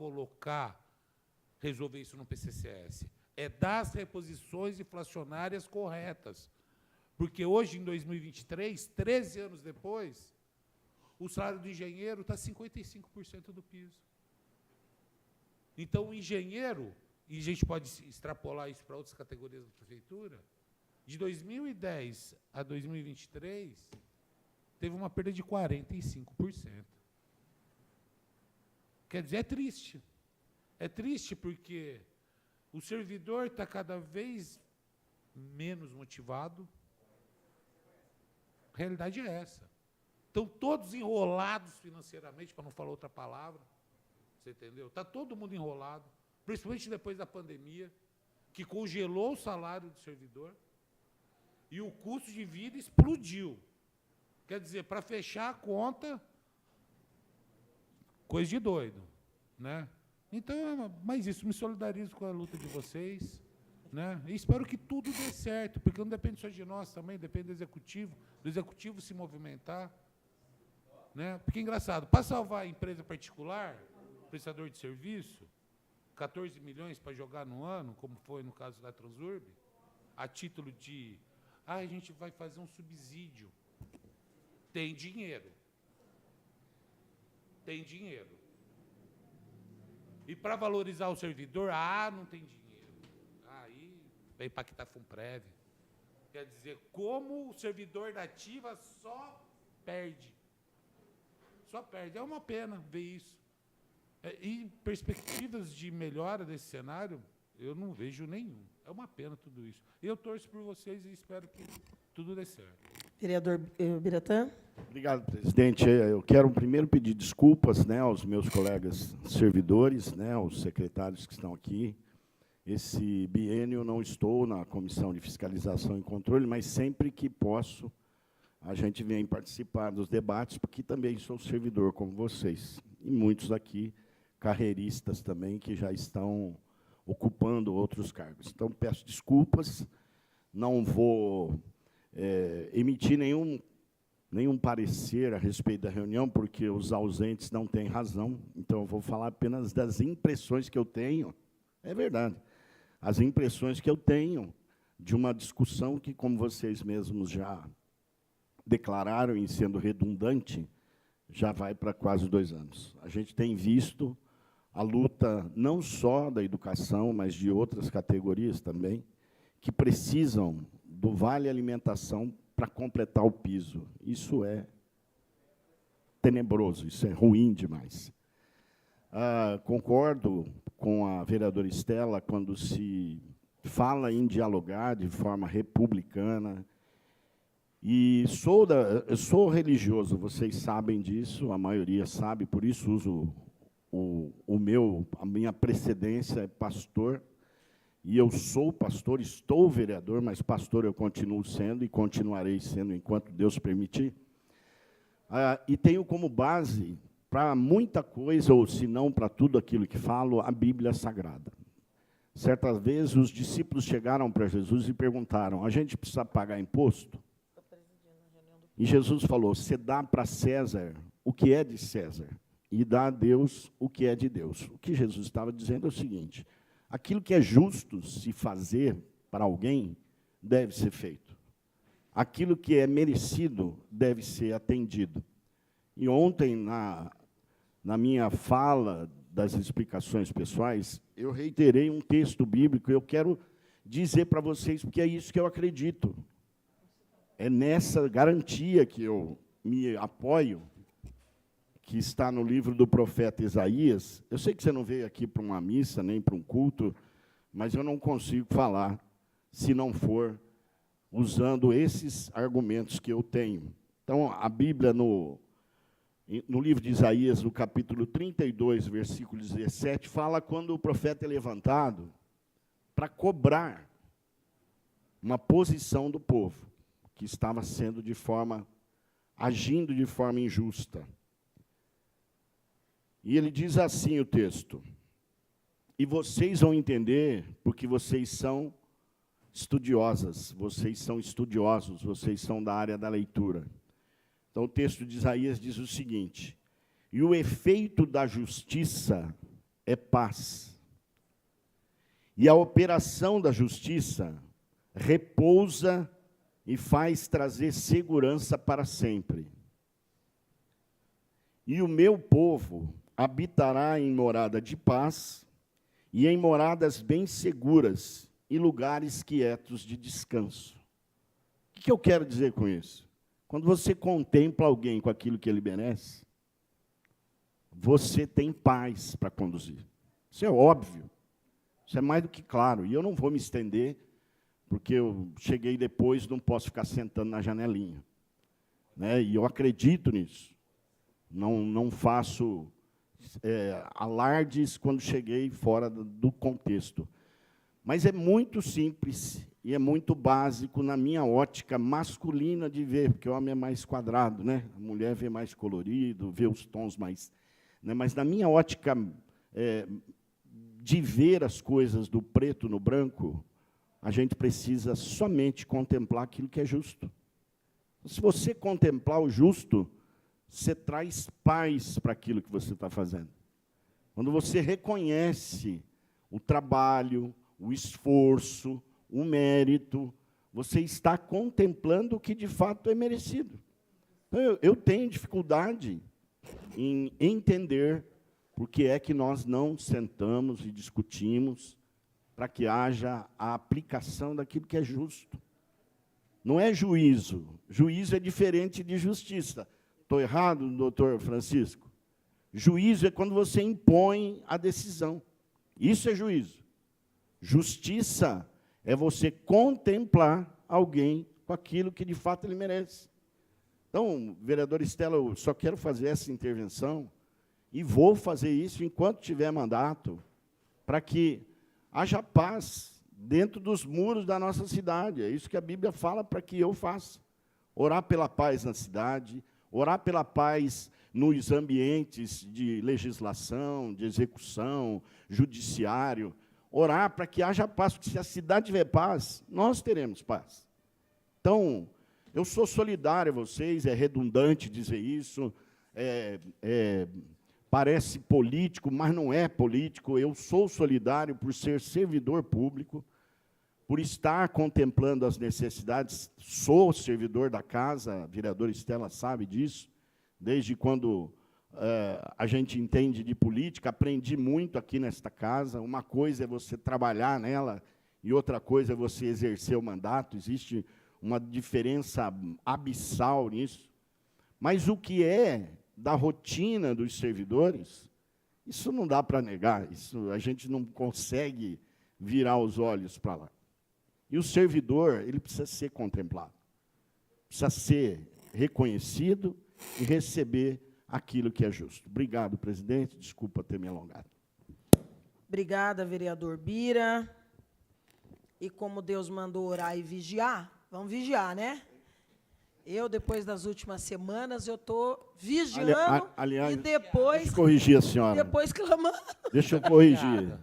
resolver isso no PCCS, é dar as reposições inflacionárias corretas. Porque hoje, em 2023, 13 anos depois, o salário do engenheiro está 55% do piso. Então, o engenheiro, e a gente pode extrapolar isso para outras categorias da prefeitura, de 2010 a 2023, teve uma perda de 45%. Quer dizer, é triste. É triste porque o servidor está cada vez menos motivado. A realidade é essa. Estão todos enrolados financeiramente, para não falar outra palavra. Você entendeu? Está todo mundo enrolado, principalmente depois da pandemia, que congelou o salário do servidor e o custo de vida explodiu. Quer dizer, para fechar a conta, coisa de doido, né? Então, mas isso, me solidarizo com a luta de vocês, né? E espero que tudo dê certo, porque não depende só de nós também, depende do executivo se movimentar, né? Porque é engraçado, para salvar a empresa particular, prestador de serviço, 14 milhões para jogar no ano, como foi no caso da Transurb, a título de, a gente vai fazer um subsídio. Tem dinheiro. Tem dinheiro. E para valorizar o servidor, não tem dinheiro. Aí vai impactar a Funprev. Quer dizer, como o servidor da ativa só perde. Só perde. É uma pena ver isso. E perspectivas de melhora desse cenário, eu não vejo nenhum. É uma pena tudo isso. Eu torço por vocês e espero que tudo dê certo. Vereador Biratã. Obrigado, presidente. Eu quero primeiro pedir desculpas, né, aos meus colegas servidores, né, aos secretários que estão aqui. Esse biênio não estou na Comissão de Fiscalização e Controle, mas sempre que posso, a gente vem participar dos debates, porque também sou servidor, como vocês. E muitos aqui, carreiristas também, que já estão ocupando outros cargos. Então, peço desculpas, não vou emitir nenhum parecer a respeito da reunião, porque os ausentes não têm razão, então eu vou falar apenas das impressões que eu tenho. É verdade. As impressões que eu tenho de uma discussão que, como vocês mesmos já declararam, em sendo redundante, já vai para quase 2 anos. A gente tem visto a luta não só da educação, mas de outras categorias também, que precisam do Vale Alimentação para completar o piso. Isso é tenebroso, isso é ruim demais. Concordo com a vereadora Estela quando se fala em dialogar de forma republicana. E eu sou religioso, vocês sabem disso, a maioria sabe, por isso uso a minha precedência é pastor, e eu sou pastor, estou vereador, mas pastor eu continuo sendo e continuarei sendo enquanto Deus permitir. E tenho como base, para muita coisa, ou se não para tudo aquilo que falo, a Bíblia Sagrada. Certas vezes, os discípulos chegaram para Jesus e perguntaram, a gente precisa pagar imposto? E Jesus falou: você dá para César o que é de César, e dá a Deus o que é de Deus. O que Jesus estava dizendo é o seguinte: aquilo que é justo se fazer para alguém, deve ser feito. Aquilo que é merecido, deve ser atendido. E ontem, na minha fala das explicações pessoais, eu reiterei um texto bíblico, e eu quero dizer para vocês, porque é isso que eu acredito. É nessa garantia que eu me apoio, que está no livro do profeta Isaías. Eu sei que você não veio aqui para uma missa, nem para um culto, mas eu não consigo falar se não for usando esses argumentos que eu tenho. Então, a Bíblia, no livro de Isaías, no capítulo 32, versículo 17, fala quando o profeta é levantado para cobrar uma posição do povo, que estava sendo agindo de forma injusta. E ele diz assim o texto: e vocês vão entender, porque vocês são estudiosas, vocês são estudiosos, vocês são da área da leitura. Então, o texto de Isaías diz o seguinte: e o efeito da justiça é paz, e a operação da justiça repousa e faz trazer segurança para sempre. E o meu povo habitará em morada de paz e em moradas bem seguras e lugares quietos de descanso. O que eu quero dizer com isso? Quando você contempla alguém com aquilo que ele merece, você tem paz para conduzir. Isso é óbvio. Isso é mais do que claro. E eu não vou me estender, porque eu cheguei depois, não posso ficar sentando na janelinha. Né? E eu acredito nisso. Não faço alardes quando cheguei fora do contexto. Mas é muito simples e é muito básico na minha ótica masculina de ver, porque o homem é mais quadrado, né? A mulher vê mais colorido, vê os tons mais... Né? Mas na minha ótica de ver as coisas do preto no branco, a gente precisa somente contemplar aquilo que é justo. Se você contemplar o justo, você traz paz para aquilo que você está fazendo. Quando você reconhece o trabalho, o esforço, o mérito, você está contemplando o que de fato é merecido. Então, eu tenho dificuldade em entender por que é que nós não sentamos e discutimos para que haja a aplicação daquilo que é justo. Não é juízo. Juízo é diferente de justiça. Estou errado, doutor Francisco? Juízo é quando você impõe a decisão. Isso é juízo. Justiça é você contemplar alguém com aquilo que, de fato, ele merece. Então, vereador Estela, eu só quero fazer essa intervenção e vou fazer isso enquanto tiver mandato, para que haja paz dentro dos muros da nossa cidade. É isso que a Bíblia fala para que eu faça. Orar pela paz na cidade, orar pela paz nos ambientes de legislação, de execução, judiciário, orar para que haja paz, porque se a cidade tiver paz, nós teremos paz. Então, eu sou solidário a vocês, é redundante dizer isso, parece político, mas não é político. Eu sou solidário por ser servidor público, por estar contemplando as necessidades. Sou servidor da casa, a vereadora Estela sabe disso, desde quando a gente entende de política, aprendi muito aqui nesta casa. Uma coisa é você trabalhar nela e outra coisa é você exercer o mandato. Existe uma diferença abissal nisso. Mas o que é da rotina dos servidores, isso não dá para negar, isso a gente não consegue virar os olhos para lá. E o servidor, ele precisa ser contemplado, precisa ser reconhecido e receber aquilo que é justo. Obrigado, presidente, desculpa ter me alongado. Obrigada, vereador Bira. E como Deus mandou orar e vigiar, vamos vigiar, né? Eu, depois das últimas semanas, eu estou vigiando aliás, e depois... Deixa eu corrigir a senhora. Depois clamando. Deixa eu corrigir.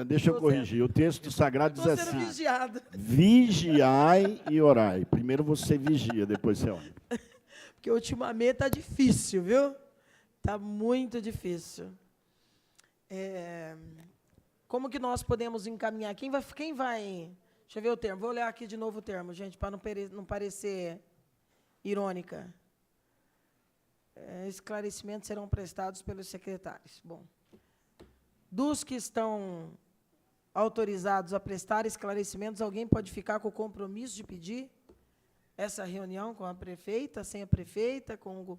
Deixa eu corrigir. O texto sagrado diz assim: vigiada. Vigiai e orai. Primeiro você vigia, depois você ora. Porque ultimamente está difícil, viu? Está muito difícil. Como que nós podemos encaminhar? Quem vai... Deixa eu ver o termo. Vou olhar aqui de novo o termo, gente, para não parecer irônica. Esclarecimentos serão prestados pelos secretários. Bom, dos que estão autorizados a prestar esclarecimentos, alguém pode ficar com o compromisso de pedir essa reunião com a prefeita, sem a prefeita, com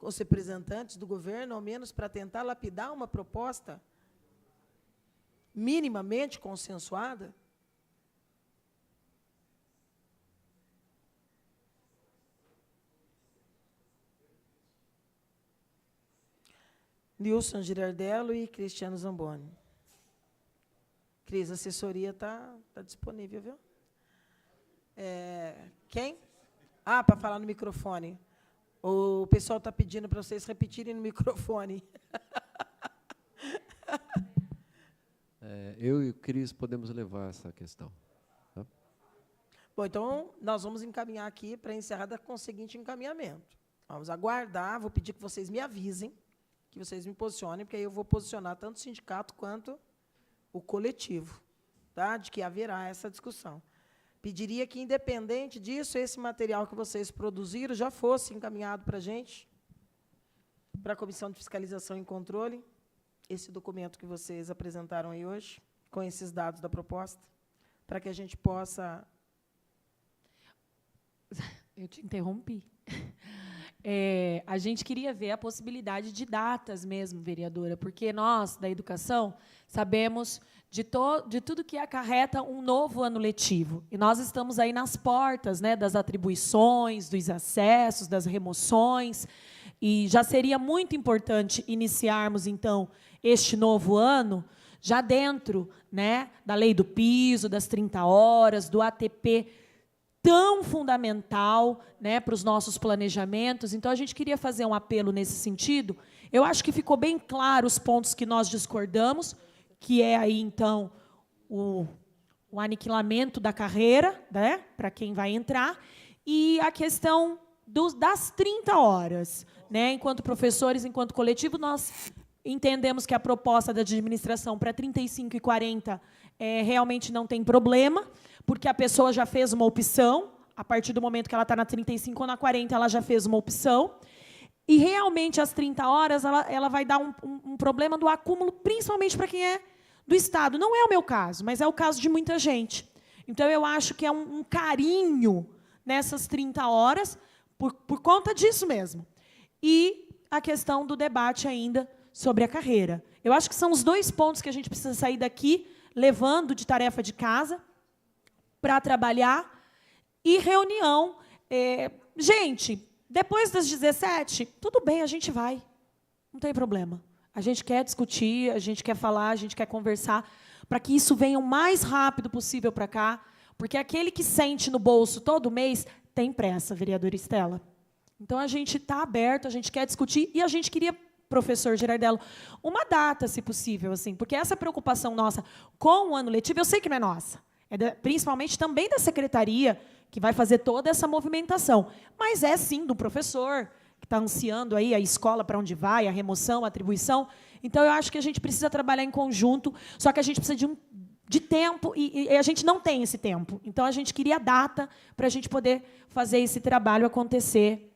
os representantes do governo, ao menos para tentar lapidar uma proposta minimamente consensuada? Nilson Girardello e Cristiano Zamboni. Cris, a assessoria está disponível, viu? Quem? Para falar no microfone. O pessoal está pedindo para vocês repetirem no microfone. Eu e o Cris podemos levar essa questão. Tá? Bom, então, nós vamos encaminhar aqui para encerrar com o seguinte encaminhamento. Vamos aguardar, vou pedir que vocês me avisem, que vocês me posicionem, porque aí eu vou posicionar tanto o sindicato quanto o coletivo, tá? De que haverá essa discussão. Pediria que, independente disso, esse material que vocês produziram já fosse encaminhado para a gente, para a Comissão de Fiscalização e Controle, esse documento que vocês apresentaram aí hoje, com esses dados da proposta, para que a gente possa... Eu te interrompi. A gente queria ver a possibilidade de datas mesmo, vereadora, porque nós, da educação, sabemos de tudo que acarreta um novo ano letivo. E nós estamos aí nas portas, né, das atribuições, dos acessos, das remoções, e já seria muito importante iniciarmos, então, este novo ano, já dentro, né, da lei do piso, das 30 horas, do ATP, tão fundamental, né, para os nossos planejamentos. Então, a gente queria fazer um apelo nesse sentido. Eu acho que ficou bem claro os pontos que nós discordamos, que é aí, então, o aniquilamento da carreira, né, para quem vai entrar, e a questão das 30 horas. Né, enquanto professores, enquanto coletivo, nós entendemos que a proposta da administração para 35 e 40 realmente não tem problema, porque a pessoa já fez uma opção, a partir do momento que ela está na 35 ou na 40, ela já fez uma opção, e realmente as 30 horas ela vai dar um problema do acúmulo, principalmente para quem é do Estado. Não é o meu caso, mas é o caso de muita gente. Então, eu acho que é um carinho nessas 30 horas, por conta disso mesmo. E a questão do debate ainda sobre a carreira. Eu acho que são os dois pontos que a gente precisa sair daqui, levando de tarefa de casa, para trabalhar, e reunião. Gente, depois das 17, tudo bem, a gente vai. Não tem problema. A gente quer discutir, a gente quer falar, a gente quer conversar, para que isso venha o mais rápido possível para cá, porque aquele que sente no bolso todo mês tem pressa, vereadora Estela. Então, a gente está aberto, a gente quer discutir, e a gente queria, professor Girardello, uma data, se possível, assim, porque essa preocupação nossa com o ano letivo, eu sei que não é nossa, principalmente também da secretaria, que vai fazer toda essa movimentação, mas é, sim, do professor, que está ansiando aí a escola para onde vai, a remoção, a atribuição. Então, eu acho que a gente precisa trabalhar em conjunto, só que a gente precisa de tempo, e a gente não tem esse tempo. Então, a gente queria data para a gente poder fazer esse trabalho acontecer,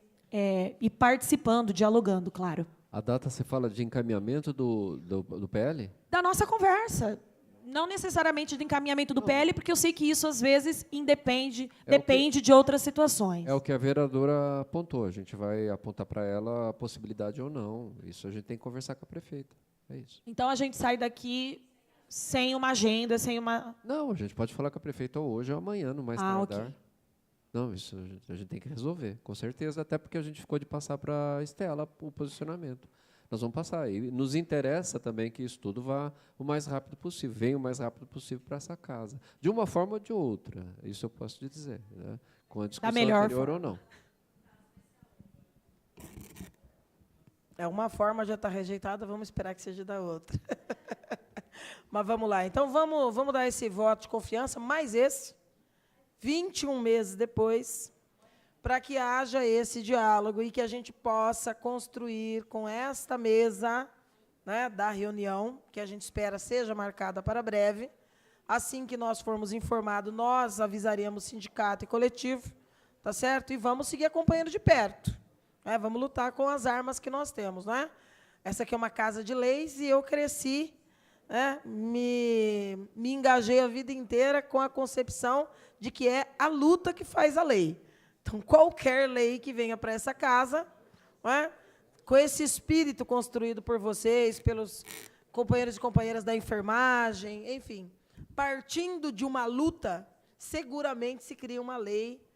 e participando, dialogando, claro. A data, você fala de encaminhamento do PL? Da nossa conversa. Não necessariamente de encaminhamento do PL, porque eu sei que isso, às vezes, depende de outras situações. É o que a vereadora apontou. A gente vai apontar para ela a possibilidade ou não. Isso a gente tem que conversar com a prefeita. É isso. Então, a gente sai daqui sem uma agenda, sem uma... Não, a gente pode falar com a prefeita hoje ou amanhã, no mais tardar. Okay. Não, isso a gente tem que resolver, com certeza, até porque a gente ficou de passar para a Estela o posicionamento. Nós vamos passar. E nos interessa também que isso tudo vá o mais rápido possível, venha o mais rápido possível para essa casa. De uma forma ou de outra, isso eu posso te dizer, né? Com a discussão anterior ou não. Uma forma já está rejeitada, vamos esperar que seja da outra. Mas vamos lá. Então, vamos dar esse voto de confiança, mais esse, 21 meses depois, para que haja esse diálogo e que a gente possa construir com esta mesa, né, da reunião, que a gente espera seja marcada para breve. Assim que nós formos informados, nós avisaremos sindicato e coletivo, tá certo? E vamos seguir acompanhando de perto, né? Vamos lutar com as armas que nós temos, né? Essa aqui é uma casa de leis e eu cresci, né, me engajei a vida inteira com a concepção de que é a luta que faz a lei. Então, qualquer lei que venha para essa casa, né, com esse espírito construído por vocês, pelos companheiros e companheiras da enfermagem, enfim, partindo de uma luta, seguramente se cria uma lei,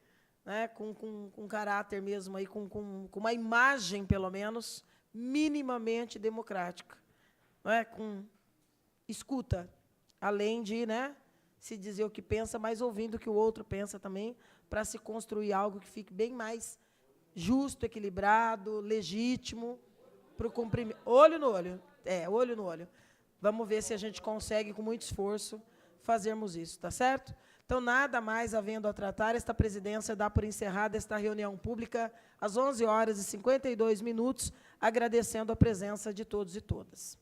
né, com caráter mesmo, aí, com uma imagem, pelo menos, minimamente democrática, né, com escuta, além de, né, se dizer o que pensa, mas ouvindo o que o outro pensa também, para se construir algo que fique bem mais justo, equilibrado, legítimo, para o cumprimento. Olho no olho. Olho no olho. Vamos ver se a gente consegue, com muito esforço, fazermos isso, tá certo? Então, nada mais havendo a tratar, esta presidência dá por encerrada esta reunião pública às 11h52, agradecendo a presença de todos e todas.